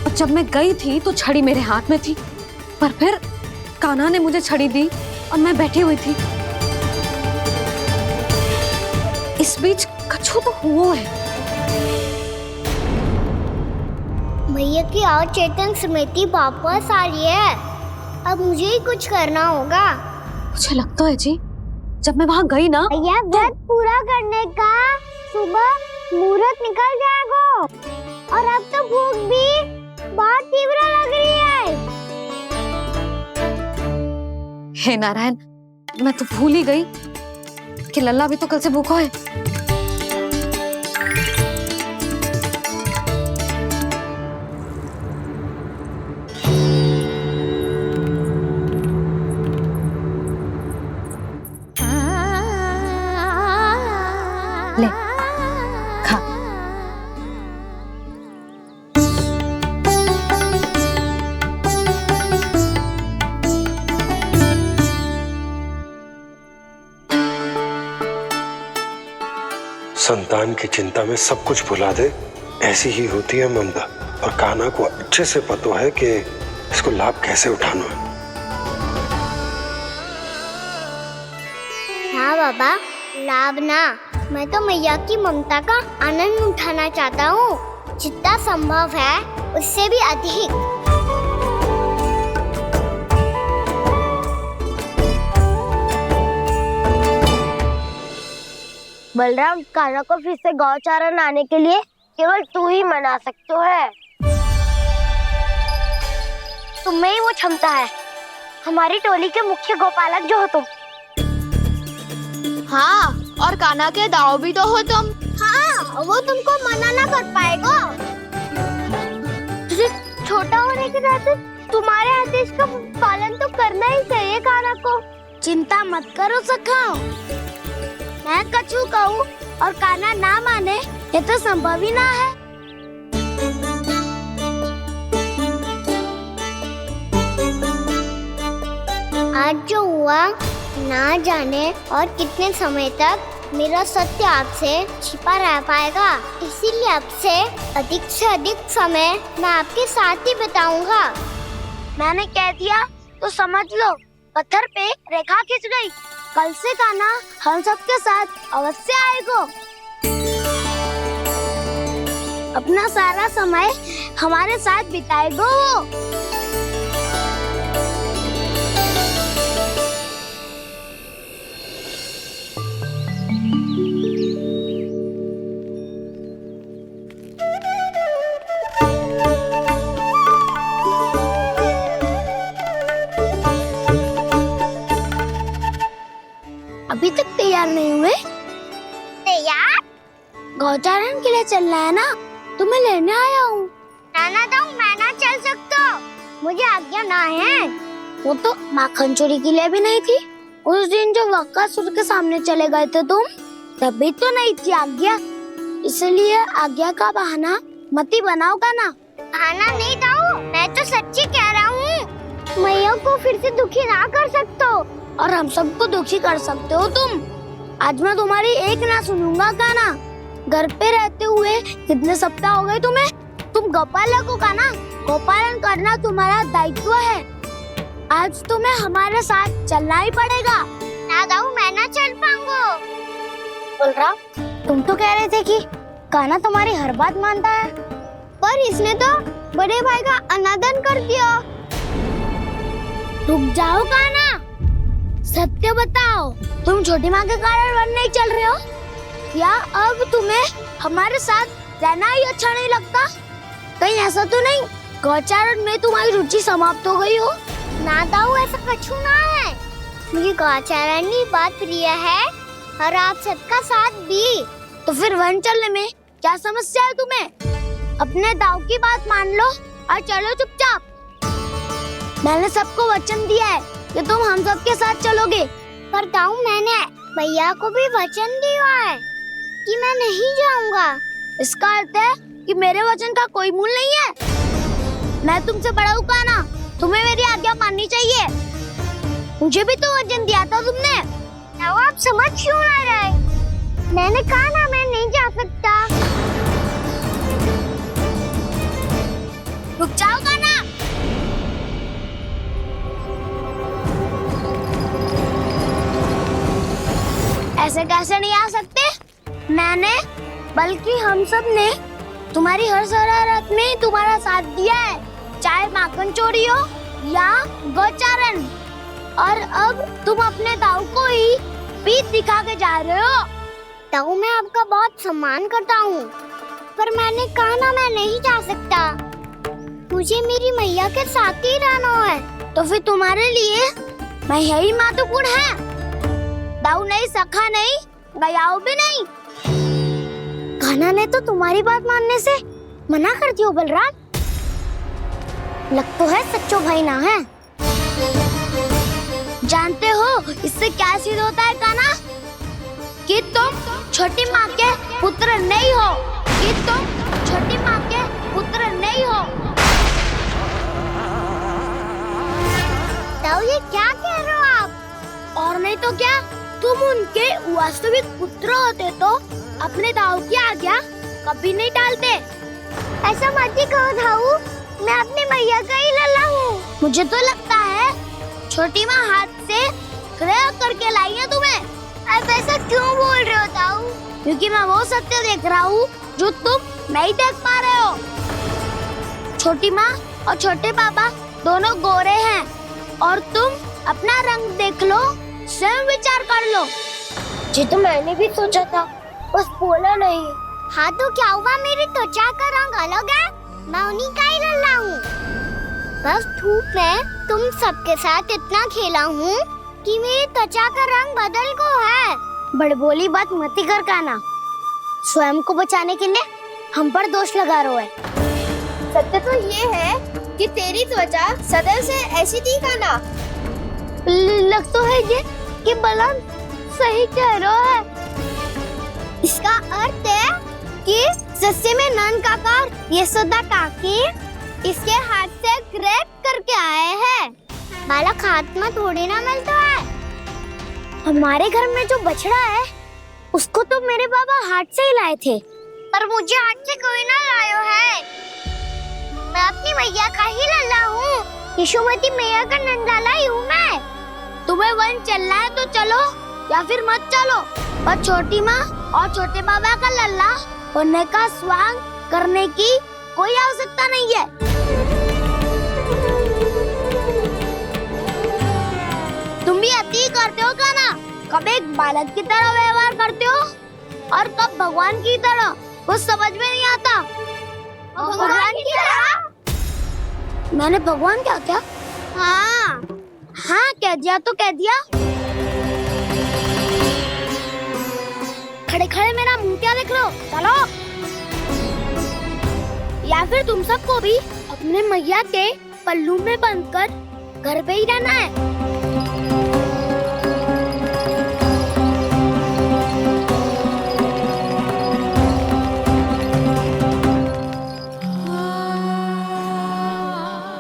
[SPEAKER 3] और जब मैं गई थी तो छड़ी मेरे हाथ में थी, पर फिर कान्हा ने मुझे छड़ी दी और मैं बैठी हुई थी। इस बीच कछु तो हुआ है।
[SPEAKER 4] भैया की अचेतन स्मृति वापस आ रही है। अब मुझे ही कुछ करना होगा।
[SPEAKER 3] मुझे लगता है जी, जब मैं वहाँ गई ना,
[SPEAKER 4] भैया व्रत पूरा करने का सुबह मुहूर्त निकल जाएगा और अब तो भूख भी बहुत तीव्र लग रही है।
[SPEAKER 3] हे नारायण, मैं तो भूल ही गई कि लल्ला भी तो कल से भूखा है। ले, खा।
[SPEAKER 13] संतान की चिंता में सब कुछ भुला दे, ऐसी ही होती है ममता। और कान्हा को अच्छे से पता है कि इसको लाभ कैसे उठाना है।
[SPEAKER 4] हाँ बाबा, लाभ ना, मैं तो मैया की ममता का आनंद उठाना चाहता हूँ, जितना संभव है उससे भी अधिक। बलराम, कान्हा को फिर से गौचारण आने के लिए केवल तू ही मना सकते है। तुम में ही वो क्षमता है, हमारी टोली के मुख्य गोपालक जो हो तुम।
[SPEAKER 1] हाँ, और कान्हा के दाव भी तो हो तुम।
[SPEAKER 4] हाँ, वो तुमको मना ना कर पाएगा। तुझे छोटा होने के नाते तुम्हारे आदेश का पालन तो करना ही चाहिए कान्हा को। चिंता मत करो सखा, मैं कछु कहूँ और कान्हा ना माने, ये तो संभव ही ना है। आज जो हुआ ना जाने और कितने समय तक मेरा सत्य आपसे छिपा रह पाएगा, इसीलिए आपसे अधिक से अधिक समय मैं आपके साथ ही बिताऊंगा। मैंने कह दिया तो समझ लो, पत्थर पे रेखा खिंच गई। कल से कान्हा हम सबके साथ अवश्य आएगा। अपना सारा समय हमारे साथ बिताएगा वो। अभी तक तैयार नहीं हुए? तैयार? गौचारण के लिए चलना है ना, तुम्हें लेने आया हूँ। नाना तो मैं ना चल सकता, मुझे आज्ञा ना है। वो तो माखन चोरी के लिए भी नहीं थी। उस दिन जो वक्कासुर के सामने चले गए थे तुम, तभी तो नहीं थी आज्ञा। इसलिए आज्ञा का बहाना मत ही बनाओ ना। बहाना नहीं था, मैं तो सच्ची कह रहा हूँ। मैया को फिर से दुखी ना कर सकते हो और हम सबको दुखी कर सकते हो तुम। आज मैं तुम्हारी एक ना सुनूंगा कान्हा। घर पे रहते हुए कितने सप्ताह हो गए तुम्हें? तुम गोपालक हो कान्हा, गोपालन करना तुम्हारा दायित्व है। आज तुम्हें हमारे साथ चलना ही पड़ेगा। ना दाऊ, मैं ना चल पाऊंगा। बलराम, तुम तो कह रहे थे कि कान्हा तुम्हारी हर बात मानता है, पर इसने तो बड़े भाई का अनादर कर दिया। रुक जाओ कान्हा, सत्य बताओ, तुम छोटी माँ के कारण वन नहीं चल रहे हो या अब तुम्हें हमारे साथ रहना ही अच्छा नहीं लगता? कहीं ऐसा तो नहीं गौचारण में तुम्हारी रुचि समाप्त हो गई हो? ना दाऊ, ऐसा कछु ना है। मुझे गौचरणी बहुत प्रिय है और आप सबका साथ भी। तो फिर वन चलने में क्या समस्या है तुम्हें? अपने दाऊ की बात मान लो और चलो चुपचाप। मैंने सबको वचन दिया है कि तुम हम सबके साथ चलोगे। पर दाऊ, मैंने भैया को भी वचन दिया है कि मैं नहीं जाऊंगा। इसका अर्थ है कि मेरे वचन का कोई मूल नहीं है। मैं तुमसे बड़ा हूँ कान्हा, तुम्हें मेरी आज्ञा माननी चाहिए। मुझे भी तो वचन दिया था तुमने। दाऊ, आप समझ क्यों आ रहे? मैंने कहा ना मैं नहीं जा सकता। रुक जाओ कान्हा। ऐसे कैसे नहीं आ सकते? मैंने बल्कि हम सब ने तुम्हारी हर शरारत में तुम्हारा साथ दिया है, चाहे माखन चोरी हो या गौचारण। और अब तुम अपने दाऊ को ही पीठ दिखा के जा रहे हो। दाऊ, मैं आपका बहुत सम्मान करता हूँ, पर मैंने कहा ना मैं नहीं जा सकता। मुझे मेरी मैया के साथ ही रहना है। तो फिर तुम्हारे लिए मैं यही महत्वपूर्ण है। दाऊ नहीं, सखा नहीं, गयाऊ भी नहीं। कान्हा ने तो तुम्हारी बात मानने से मना कर दियो बलराम। लग तो है सच्चो भाई ना है। जानते हो इससे क्या सिद्ध होता है कान्हा? कि तुम छोटी माँ के पुत्र नहीं हो, कि तुम छोटी माँ के पुत्र नहीं हो। दाऊ, ये क्या कह रहे हो आप? और नहीं तो क्या, तुम उनके वास्तविक पुत्र होते तो अपने दाऊ की आज्ञा कभी नहीं टालते। ऐसा मत ही कहो दाऊ, मैं अपनी मैया का ही लल्ला हूँ। मुझे तो लगता है छोटी माँ हाथ से ग्रह करके लाई है तुम्हें। आप ऐसा क्यों बोल रहे हो दाऊ? क्योंकि मैं वो सत्य देख रहा हूँ जो तुम नहीं देख पा रहे हो। छोटी माँ और छोटे पापा दोनों गोरे हैं और तुम अपना रंग देख लो, स्वयं विचार कर लो। जी तो मैंने भी सोचा था, बस बोला नहीं। हाँ तो क्या हुआ, मेरी त्वचा का रंग अलग है, मैं उन्हीं का ही लल्ला हूँ। बस धूप में तुम सबके साथ इतना खेला हूँ कि मेरी त्वचा का रंग बदल को है। बड़बोली बात मत ही कर कान्हा। स्वयं को बचाने के लिए हम पर दोष लगा रहे है।
[SPEAKER 1] सत्य तो ये है कि तेरी त्वचा सदैव से ऐसी थी कान्हा।
[SPEAKER 4] लग तो है ये कि बलराम सही कह रहा है। इसका अर्थ है कि सस्ते में नंद काका और यशोदा काकी इसके हाथ से ग्रेट करके आए हैं। बालक हाथ में थोड़ी ना मिलता है। हमारे घर में जो बछड़ा है उसको तो मेरे बाबा हाथ से ही लाए थे, पर मुझे हाथ से कोई ना लाया है। मैं अपनी मैया का ही लल्ला हूँ, यशोमती मैया का नंदलाला ही हूँ मैं। तुम्हें वन चलना है तो चलो या फिर मत चलो, पर छोटी माँ और छोटे बाबा का लल्ला होने का स्वांग करने की कोई आवश्यकता नहीं है। तुम भी अति करते हो कान्हा, कब एक बालक की तरह व्यवहार करते हो और कब भगवान की तरह, कुछ समझ में नहीं आता। भगवान की तरह? मैंने भगवान क्या किया? हाँ हाँ कह दिया तो कह दिया। खड़े खड़े मेरा मुंह क्या देख रहे हो? चलो। या फिर तुम सबको भी अपने मैया के पल्लू में बंधकर घर पे ही रहना है।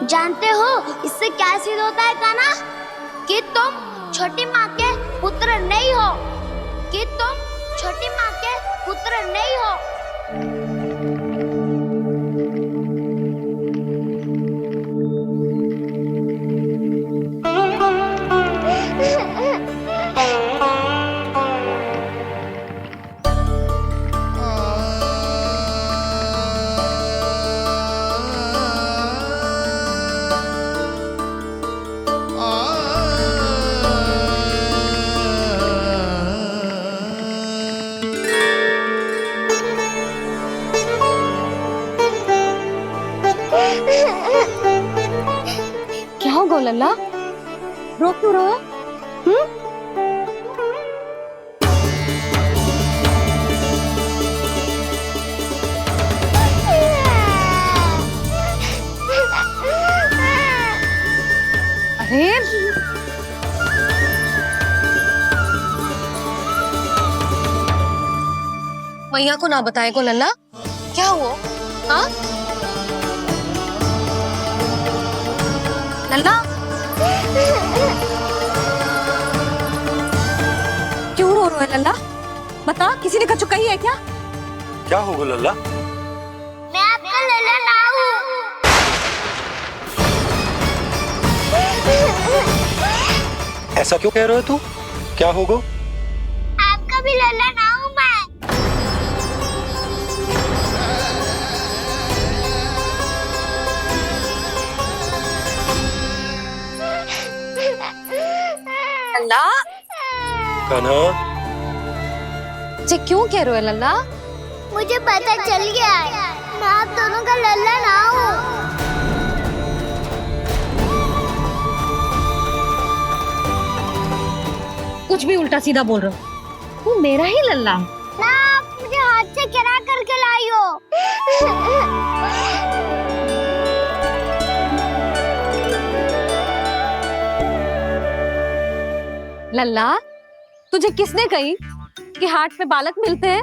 [SPEAKER 4] जानते हो इससे क्या सिद्ध होता है कान्हा? कि तुम छोटी माँ के पुत्र नहीं हो, कि तुम छोटी माँ के पुत्र नहीं हो।
[SPEAKER 3] क्या हो गोलल्ला, रो क्यों रहो? अरे मैया को ना बताए को लल्ला, क्या हुआ? हाँ लल्ला, क्यों रो रहे हो लल्ला? बता, किसी ने कछु कही है क्या?
[SPEAKER 13] क्या होगा लल्ला?
[SPEAKER 4] मैं आपका लल्ला ना हूँ।
[SPEAKER 13] ऐसा क्यों कह रहे हो तू? क्या होगा?
[SPEAKER 4] आपका भी लल्ला ना हूँ मैं।
[SPEAKER 3] लल्ला,
[SPEAKER 13] कान्हा,
[SPEAKER 3] जी क्यों कह रहे हो लल्ला?
[SPEAKER 4] मुझे पता चल गया है, मैं आप दोनों का लल्ला ना हूँ।
[SPEAKER 3] कुछ भी उल्टा सीधा बोल रहे हो। तू मेरा ही लल्ला है
[SPEAKER 4] ना, आप मुझे हाथ से गिरा करके लाई हो।
[SPEAKER 3] लल्ला, तुझे किसने कही कि हाट में बालक मिलते हैं?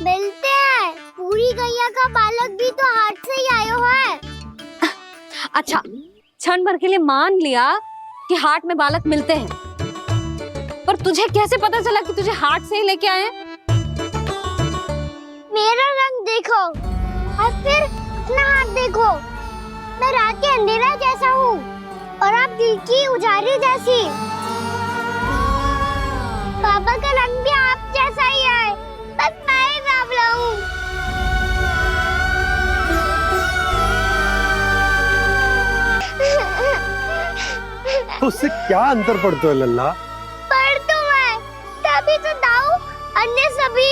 [SPEAKER 4] मिलते हैं, पूरी गैया का बालक भी तो हाट से ही आयो है।
[SPEAKER 3] अच्छा, क्षण भर के लिए मान लिया कि हाट में बालक मिलते हैं, पर तुझे कैसे पता चला कि तुझे हाट से ही लेके आए हैं?
[SPEAKER 4] मेरा रंग देखो और फिर अपना हाथ देखो। मैं रात के अंधेरा जैसा हूँ और आप दिल की उजाली जैसी। पापा का रंग भी आप जैसा ही है, बस मैं ही बावला हूँ।
[SPEAKER 13] उससे क्या अंतर पड़ता है लल्ला?
[SPEAKER 4] पर तो मैं तभी तो दाऊ अन्य सभी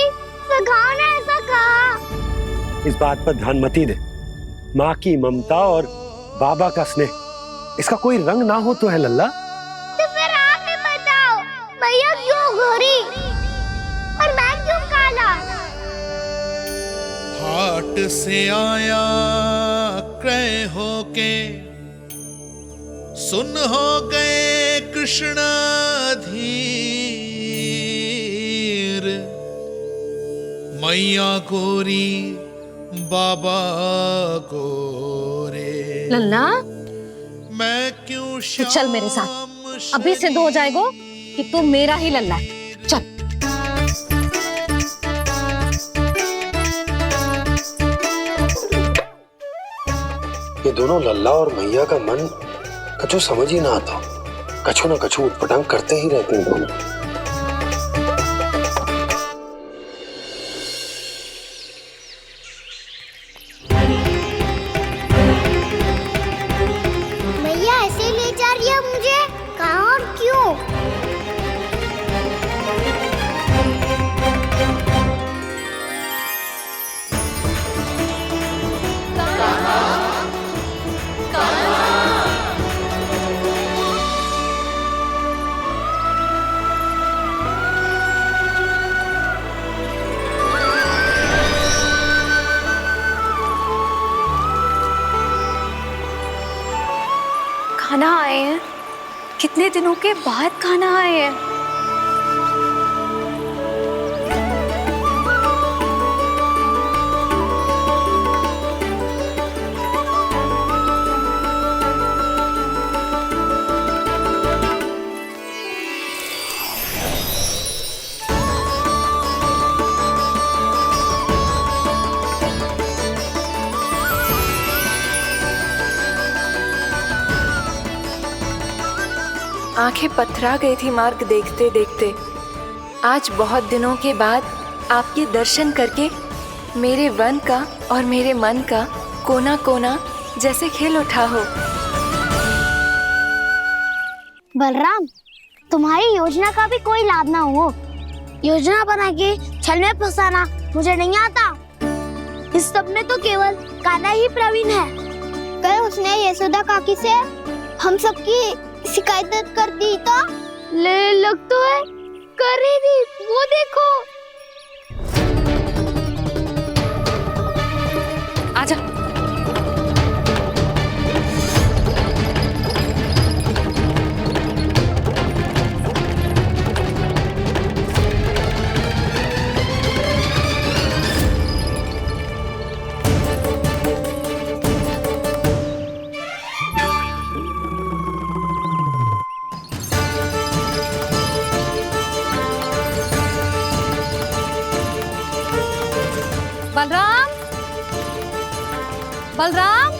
[SPEAKER 4] सखाओ ने ऐसा कहा।
[SPEAKER 13] इस बात पर ध्यान मत ही दे। माँ की ममता और बाबा का स्नेह, इसका कोई रंग ना हो तो है लल्ला?
[SPEAKER 4] तो फिर आप ही बताओ, भैया क्यों गोरी और मैं क्यों काला?
[SPEAKER 16] हाट से आया क्रय होके, सुन हो गए कृष्ण धीर। मैया गोरी बाबा गोरे।
[SPEAKER 3] लल्ला,
[SPEAKER 16] मैं क्यों
[SPEAKER 3] तू चल मेरे साथ, अभी सिद्ध हो जाएगा कि तू मेरा ही लल्ला है। चल।
[SPEAKER 13] ये दोनों लल्ला और मैया का मन कछु समझ ही ना आता, कछु ना कछु उटपटांग करते ही रहते हैं दोनों।
[SPEAKER 4] भैया ऐसे ले जा रही है मुझे, कहाँ और क्यों?
[SPEAKER 14] खाना आए हैं, कितने दिनों के बाद खाना आए हैं।
[SPEAKER 1] आंखें पथरा गई थी मार्ग देखते देखते। आज बहुत दिनों के बाद आपके दर्शन करके मेरे वन का और मेरे मन का कोना कोना जैसे खिल उठा हो।
[SPEAKER 4] बलराम, तुम्हारी योजना का भी कोई लाभ ना हो। योजना बना के छल में फंसाना मुझे नहीं आता। इस सब में तो केवल कान्हा ही प्रवीण है। कल उसने यशोदा काकी से हम सबकी शिकायत कर दी तो ले लग तो है कर रही थी, वो देखो।
[SPEAKER 3] आजा। बलराम, बलराम,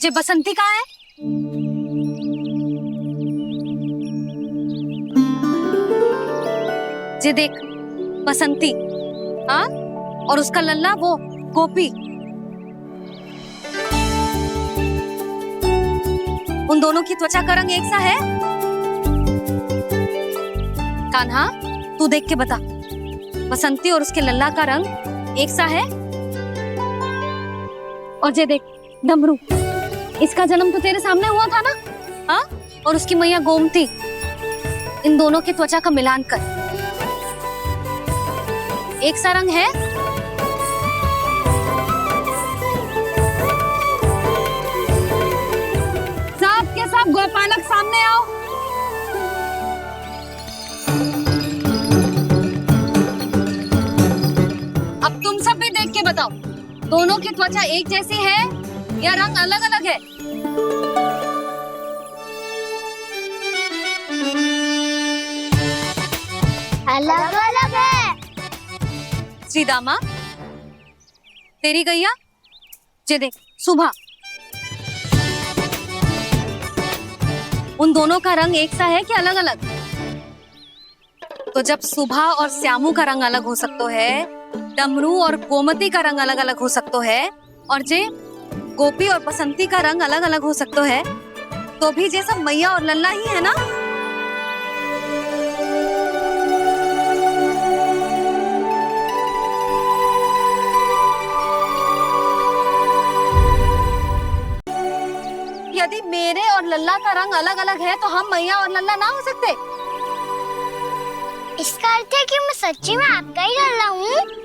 [SPEAKER 3] ये बसंती कहाँ है? ये देख बसंती, हाँ, और उसका लल्ला वो गोपी। उन दोनों की त्वचा का रंग एक सा है? कान्हा, तू देख के बता, बसंती और उसके लल्ला का रंग एक सा है? और ये देख डमरू, इसका जन्म तो तेरे सामने हुआ था ना, हाँ? और उसकी मैया गोमती, इन दोनों की त्वचा का मिलान कर, एक सा रंग है? सब के सब गोपालक सामने आओ। अब तुम सब भी देख के बताओ, दोनों की त्वचा एक जैसी है या रंग अलग अलग है?
[SPEAKER 4] अलग अलग है।
[SPEAKER 3] श्रीदामा, तेरी गैया, ये देख सुभा, उन दोनों का रंग एक सा है कि अलग अलग? तो जब सुभा और श्यामू का रंग अलग हो सकता है, डमरू और गोमती का रंग अलग अलग हो सकता है, और जे गोपी और बसंती का रंग अलग अलग हो सकता है, तो भी जे सब मैया और लल्ला ही है ना? यदि मेरे और लल्ला का रंग अलग अलग है तो हम मैया और लल्ला ना हो सकते?
[SPEAKER 4] इसका अर्थ है कि मैं सच्ची में आपका ही लल्ला हूँ?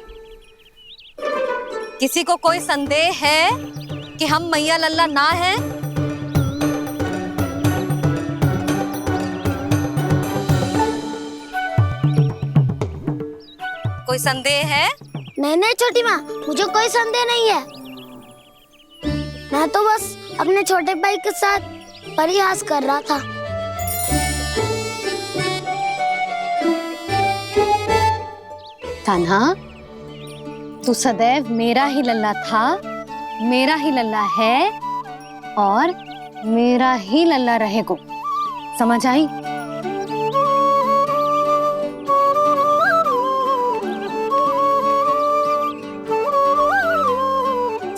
[SPEAKER 3] किसी को कोई संदेह है कि हम मैया लल्ला ना हैं? कोई संदेह है?
[SPEAKER 4] नहीं छोटी माँ, मुझे कोई संदेह नहीं है। मैं तो बस अपने छोटे भाई के साथ परिहास कर रहा था।
[SPEAKER 3] कान्हा, तू सदैव मेरा ही लल्ला था, मेरा ही लल्ला है और मेरा ही लल्ला रहेगा। समझ आई?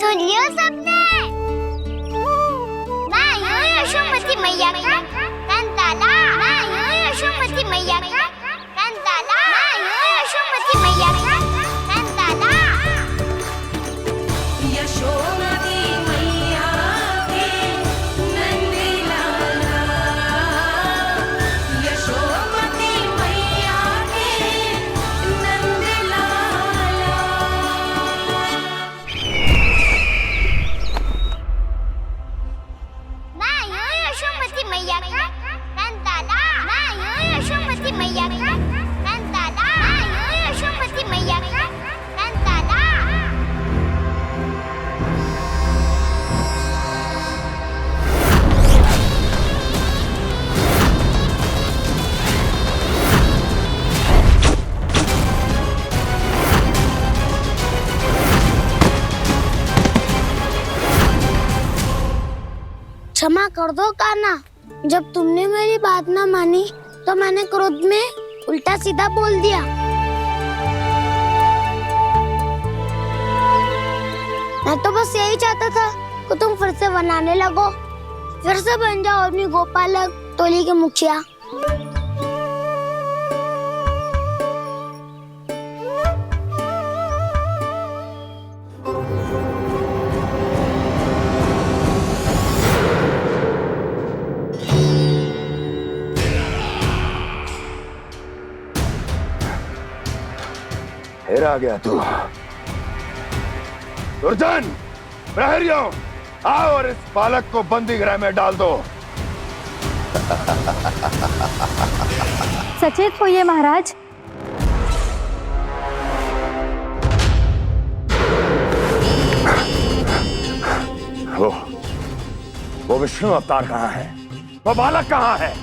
[SPEAKER 4] सुनियो सबने, मैं हूँ यशोमती मैया का कंताला, मैं हूँ यशोमती मैया का कंताला, मैं हूँ यशोमती मैया का कंताला।
[SPEAKER 17] यशोमती मैया के नंदी लाला, यशोमती मैया के नंदी लाला।
[SPEAKER 4] मैं हूँ यशोमती मैया का कंताला, मैं हूँ यशोमती मैया का कंताला, मैं हूँ यशोमती मैया का कंताला। क्षमा कर दो कान्हा, जब तुमने मेरी बात ना मानी तो मैंने क्रोध में उल्टा सीधा बोल दिया। मैं तो बस यही चाहता था कि तुम फिर से बनाने लगो, फिर से बन जाओ अपनी गोपालक टोली के मुखिया।
[SPEAKER 18] आ गया तू। दुर्जन, प्रहरियों, आओ और इस बालक को बंदी गृह में डाल दो।
[SPEAKER 19] सचेत होइए महाराज।
[SPEAKER 18] वो विष्णु अवतार कहाँ है? वो बालक कहाँ है?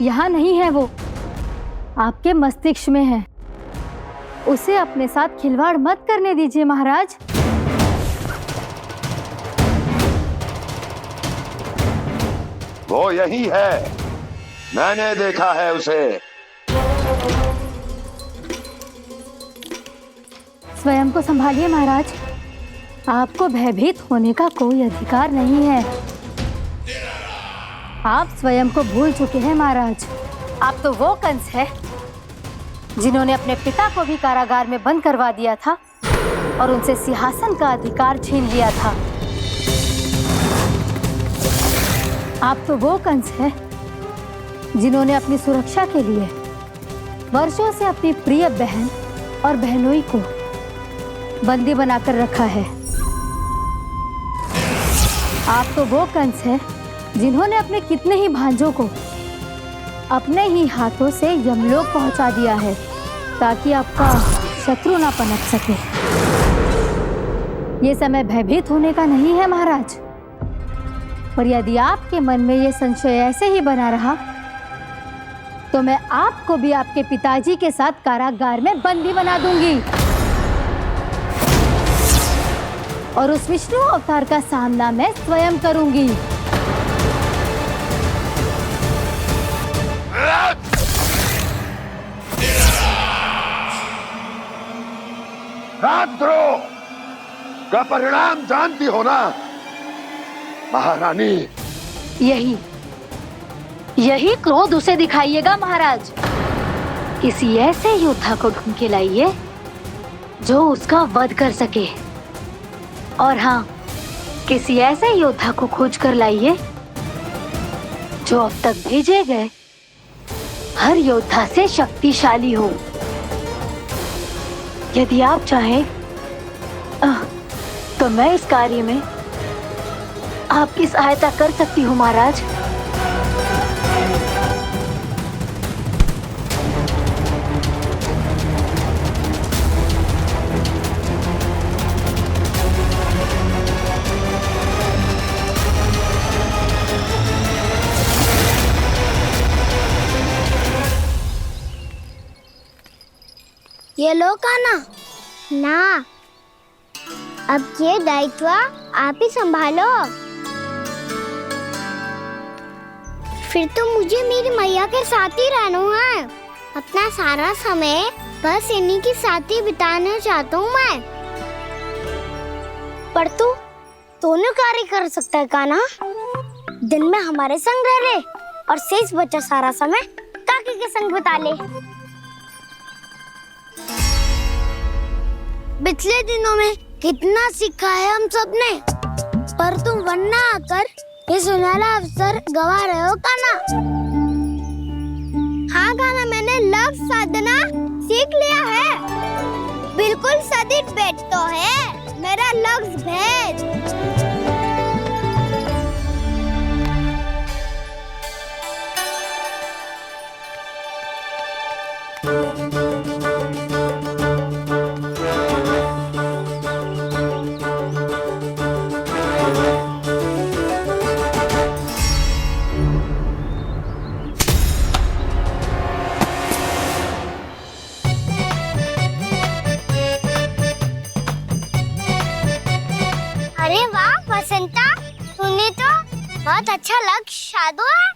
[SPEAKER 19] यहाँ नहीं है वो, आपके मस्तिष्क में है। उसे अपने साथ खिलवाड़ मत करने दीजिए महाराज।
[SPEAKER 18] वो यही है, मैंने देखा है उसे।
[SPEAKER 19] स्वयं को संभालिए महाराज, आपको भयभीत होने का कोई अधिकार नहीं है। आप स्वयं को भूल चुके हैं महाराज। आप तो वो कंस है जिन्होंने अपने पिता को भी कारागार में बंद करवा दिया था और उनसे सिंहासन का अधिकार छीन लिया था। आप तो वो कंस है जिन्होंने अपनी सुरक्षा के लिए वर्षों से अपनी प्रिय बहन और बहनोई को बंदी बनाकर रखा है। आप तो वो कंस है जिन्होंने अपने कितने ही भांजों को अपने ही हाथों से यमलोक पहुंचा दिया है ताकि आपका शत्रु ना पनप सके। ये समय भयभीत होने का नहीं है महाराज, पर यदि आपके मन में ये संशय ऐसे ही बना रहा तो मैं आपको भी आपके पिताजी के साथ कारागार में बंदी बना दूंगी और उस विष्णु अवतार का सामना मैं स्वयं करूंगी।
[SPEAKER 18] राजद्रोह का परिणाम जानती हो ना महारानी?
[SPEAKER 19] यही क्रोध उसे दिखाइएगा महाराज। किसी ऐसे योद्धा को ढूंढ के लाइए जो उसका वध कर सके, और हाँ, किसी ऐसे योद्धा को खोज कर लाइए जो अब तक भेजे गए हर योद्धा से शक्तिशाली हो। यदि आप चाहें तो मैं इस कार्य में आपकी सहायता कर सकती हूँ महाराज।
[SPEAKER 4] ये लो काना। ना, अब ये दायित्व आप ही संभालो। फिर तो मुझे मेरी मैया के साथ ही रहना है। अपना सारा समय बस इन्हीं के साथ ही बिताना चाहता हूँ मैं। पर तू दोनों कार्य कर सकता है काना। दिन में हमारे संग रह ले और शेष बचा सारा समय काकी के संग बिता ले। पिछले दिनों में कितना सीखा है हम सब ने, पर तुम वरना आकर ये सुनहरा अवसर गवा रहे हो काना। हाँ काना, मैंने लक्ष्य साधना सीख लिया है। बिल्कुल सदित भेद तो है मेरा लक्ष्य भेद। अरे वाह बसंता, तूने तो बहुत अच्छा लक्ष्य साधा है।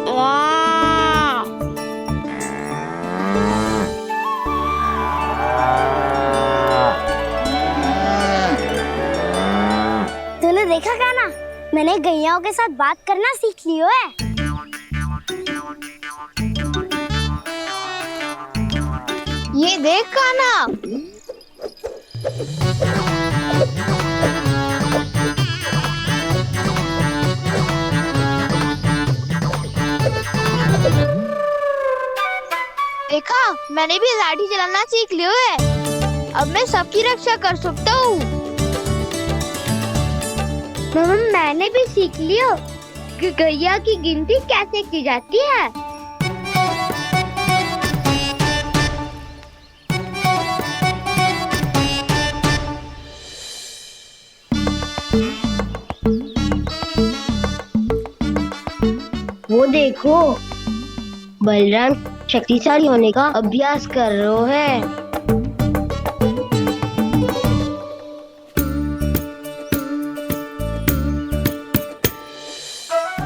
[SPEAKER 4] वाह, तूने देखा क्या ना, मैंने गैयाओं के साथ बात करना सीख लियो है। ये देख काना। मैंने भी लाठी चलाना सीख लिया है। अब मैं सबकी रक्षा कर सकता हूँ। मैंने भी सीख लिया कि गैया की गिनती कैसे की जाती है। वो देखो, बलराम शक्तिशाली होने का अभ्यास कर रहे हैं।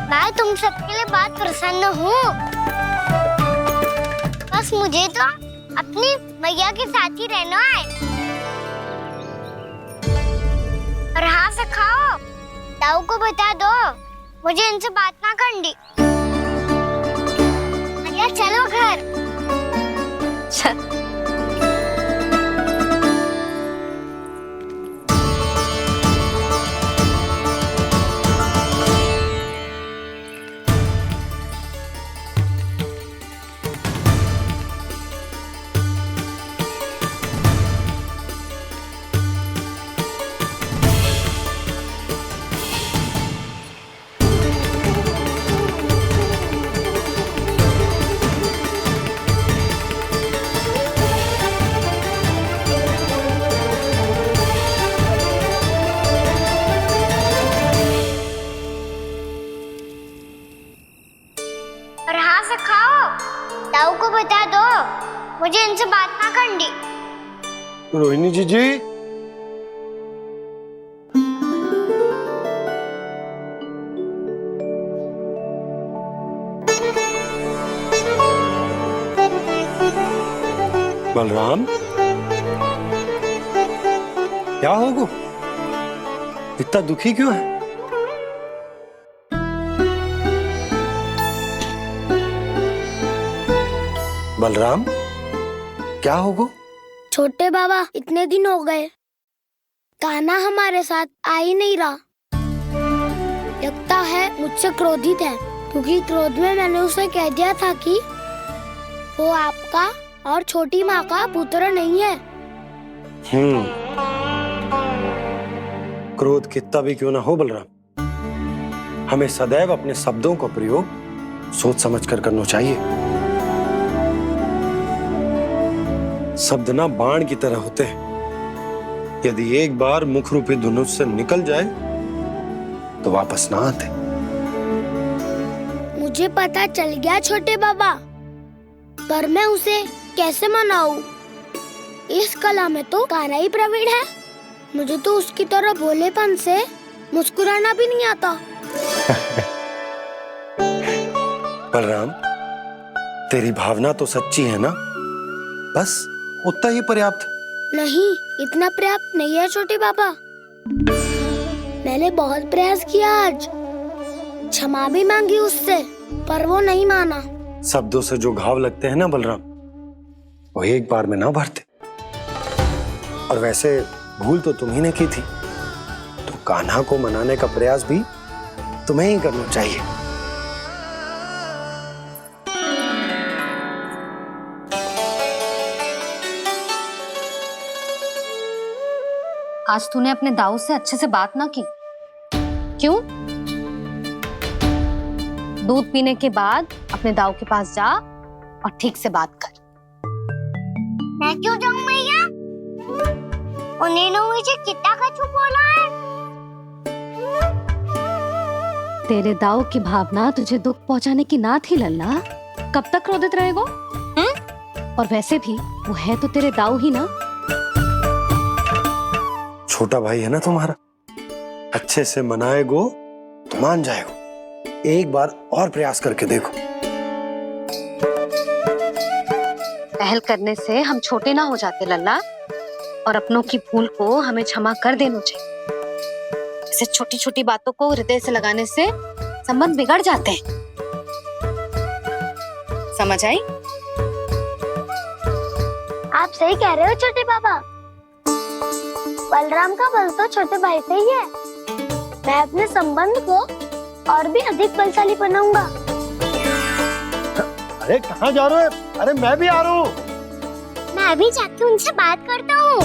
[SPEAKER 4] मैं तुम सबके लिए बहुत प्रसन्न हूँ। बस मुझे तो अपनी मैया के साथ ही रहना है। और हाँ से खाओ, ताऊ को बता दो मुझे इनसे बात ना करनी। मैया चलो घर। और हाँ से खाओ, ताऊ को बता दो मुझे इनसे बात ना करनी।
[SPEAKER 13] रोहिणी जी बलराम, क्या होगा? इतना दुखी क्यों है? बलराम, क्या होगा?
[SPEAKER 4] छोटे बाबा, इतने दिन हो गए, कान्हा हमारे साथ आ ही नहीं रहा। लगता है मुझसे क्रोधित है, क्योंकि क्रोध में मैंने उसे कह दिया था कि वो आपका और छोटी माँ का पुत्र नहीं है।
[SPEAKER 13] क्रोध कितना भी क्यों ना हो बलराम, हमें सदैव अपने शब्दों का प्रयोग सोच समझ कर करना चाहिए। शब्द ना बाण की तरह होते हैं, यदि एक बार मुख रूपी धनुष से निकल जाए तो वापस ना आते।
[SPEAKER 4] मुझे पता चल गया छोटे बाबा, पर मैं उसे कैसे मनाऊं? इस कला में तो कान्हा ही प्रवीण है। मुझे तो उसकी तरह भोलेपन से मुस्कुराना भी नहीं आता।
[SPEAKER 13] बलराम, तेरी भावना तो सच्ची है ना, बस उतना ही पर्याप्त।
[SPEAKER 4] नहीं, इतना पर्याप्त नहीं है छोटे बाबा। मैंने बहुत प्रयास किया आज, क्षमा भी मांगी उससे, पर वो नहीं माना।
[SPEAKER 13] शब्दों से जो घाव लगते हैं ना बलराम, वो एक बार में ना भरते। और वैसे भूल तो तुम्ही ने की थी, तो कान्हा को मनाने का प्रयास भी तुम्हें ही करना चाहिए।
[SPEAKER 3] आज तूने अपने दाऊ से अच्छे से बात ना की, क्यों? दूध पीने के बाद अपने दाऊ के पास जा और ठीक से बात कर।
[SPEAKER 4] मैं क्यों जाऊं मैया? उन्होंने मुझे कितना कछु बोला है।
[SPEAKER 3] तेरे दाऊ की भावना तुझे दुख पहुंचाने की ना थी लल्ला। कब तक क्रोधित रहेगो? और वैसे भी वो है तो तेरे दाऊ ही ना।
[SPEAKER 13] छोटा भाई है ना तुम्हारा, अच्छे से मनाएगो तो मान जाएगो। एक बार और प्रयास करके देखो।
[SPEAKER 3] पहल करने से हम छोटे ना हो जाते लल्ला, और अपनों की भूल को हमें क्षमा कर देना चाहिए। ऐसे छोटी छोटी बातों को हृदय से लगाने से संबंध बिगड़ जाते हैं। समझ आई?
[SPEAKER 4] आप सही कह रहे हो छोटे बाबा। बलराम का बल तो छोटे भाई से ही है। मैं अपने संबंध को और भी अधिक बलशाली बनाऊंगा।
[SPEAKER 13] अरे कहाँ जा रहे हो? अरे मैं भी आ रहा हूँ।
[SPEAKER 4] मैं अभी जाके उनसे बात करता हूँ।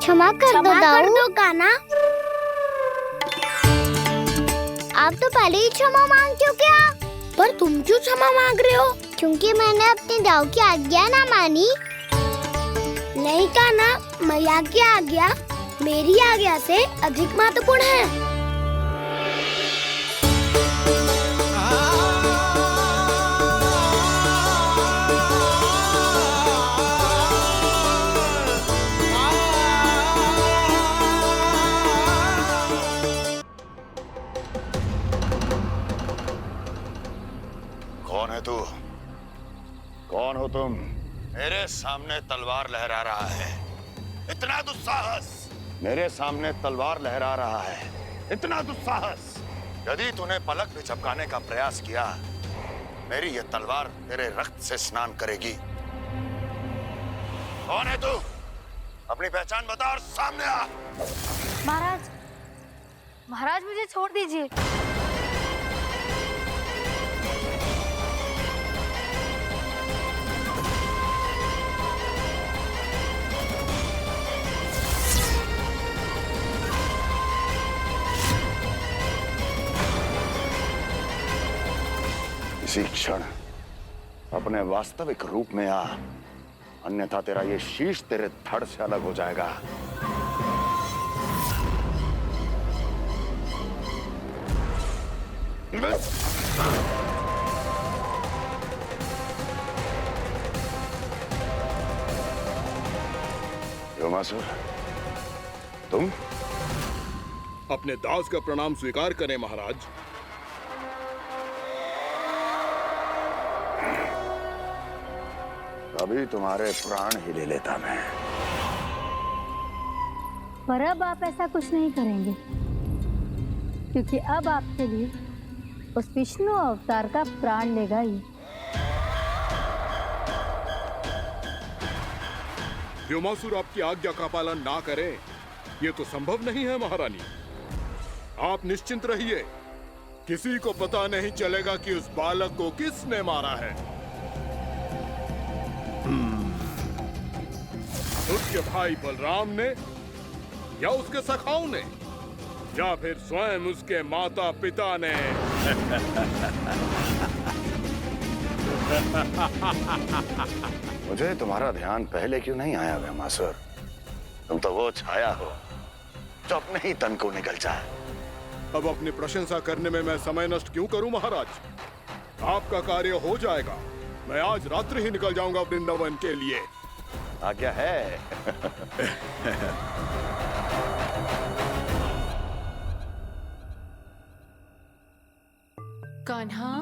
[SPEAKER 4] क्षमा कर दो कान्हा। आप तो पहले ही क्षमा मांगते हो क्या? पर तुम क्यों क्षमा मांग रहे हो? क्योंकि मैंने अपने दाऊ की आज्ञा ना मानी। नहीं कान्हा, मैया की आज्ञा मेरी आज्ञा से अधिक महत्वपूर्ण है।
[SPEAKER 18] कौन है तू? कौन हो तुम? मेरे सामने तलवार लहरा रहा है, इतना दुस्साहस! मेरे सामने तलवार लहरा रहा है, इतना दुस्साहस! यदि तूने पलक भी झपकाने का प्रयास किया, मेरी ये तलवार तेरे रक्त से स्नान करेगी। कौन है तू? अपनी पहचान बता और सामने आ।
[SPEAKER 19] महाराज, महाराज मुझे छोड़ दीजिए।
[SPEAKER 18] इसी क्षण अपने वास्तविक रूप में आ, अन्यथा तेरा ये शीश तेरे धड़ से अलग हो जाएगा। योमासुर, तुम?
[SPEAKER 20] अपने दास का प्रणाम स्वीकार करें महाराज।
[SPEAKER 18] अभी तुम्हारे प्राण ही ले लेता मैं।
[SPEAKER 19] पर अब आप ऐसा कुछ नहीं करेंगे, क्योंकि अब आपके लिए उस विष्णु अवतार का प्राण लेगा ही।
[SPEAKER 20] व्योमासुर आपकी आज्ञा का पालन ना करे, ये तो संभव नहीं है महारानी। आप निश्चिंत रहिए, किसी को पता नहीं चलेगा कि उस बालक को किसने मारा है। उसके भाई बलराम ने, या उसके सखाओं ने, या फिर स्वयं उसके माता पिता ने।
[SPEAKER 18] मुझे तुम्हारा ध्यान पहले क्यों नहीं आया व्योमासुर? तुम तो वो छाया हो जो अपने ही तन को निकल जाए।
[SPEAKER 20] अब अपनी प्रशंसा करने में मैं समय नष्ट क्यों करूं महाराज? आपका कार्य हो जाएगा। मैं आज रात्रि ही निकल जाऊंगा वृंदावन के लिए।
[SPEAKER 18] आज्ञा है।
[SPEAKER 1] कान्हा,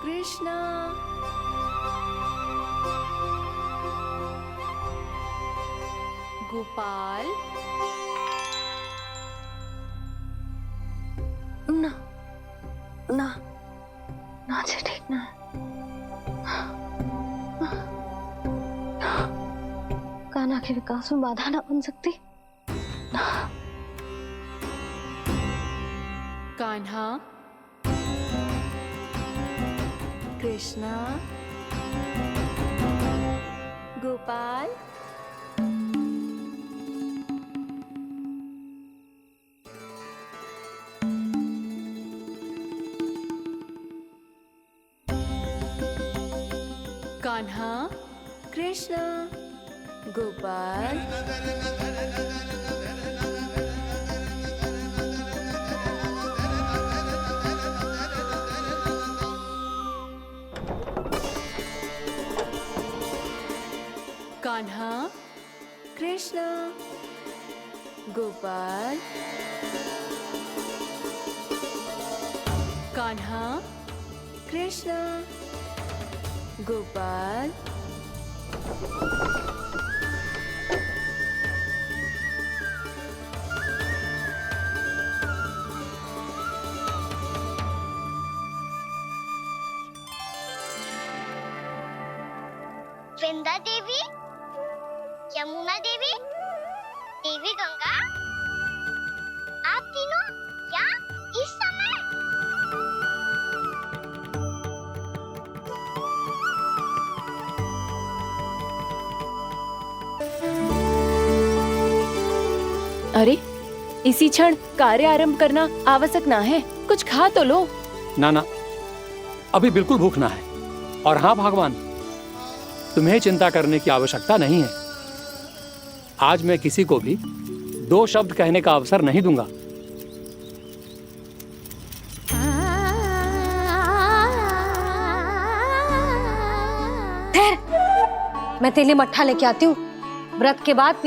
[SPEAKER 1] कृष्णा, गोपाल।
[SPEAKER 11] ना ना ना, जी ठीक ना। कान्हा के विकास में बाधा ना बन सकती।
[SPEAKER 1] कान्हा, कृष्णा, गोपाल। कान्हा, कृष्णा, गोपाल। कान्हा, गोपाल, कान्हा, कृष्णा, गोपाल,
[SPEAKER 4] वृंदा देवी, यमुना देवी, देवी गंगा, आप तीनों यहाँ इस समय?
[SPEAKER 1] अरे इसी क्षण कार्य आरंभ करना आवश्यक ना है, कुछ खा तो लो।
[SPEAKER 2] ना ना, अभी बिल्कुल भूख ना है। और हाँ भगवान, तुम्हें चिंता करने की आवश्यकता नहीं है। आज मैं किसी को भी 2 शब्द कहने का अवसर नहीं दूंगा।
[SPEAKER 3] ठहर, मैं तेरे लिए मट्ठा लेके आती हूँ। व्रत के बाद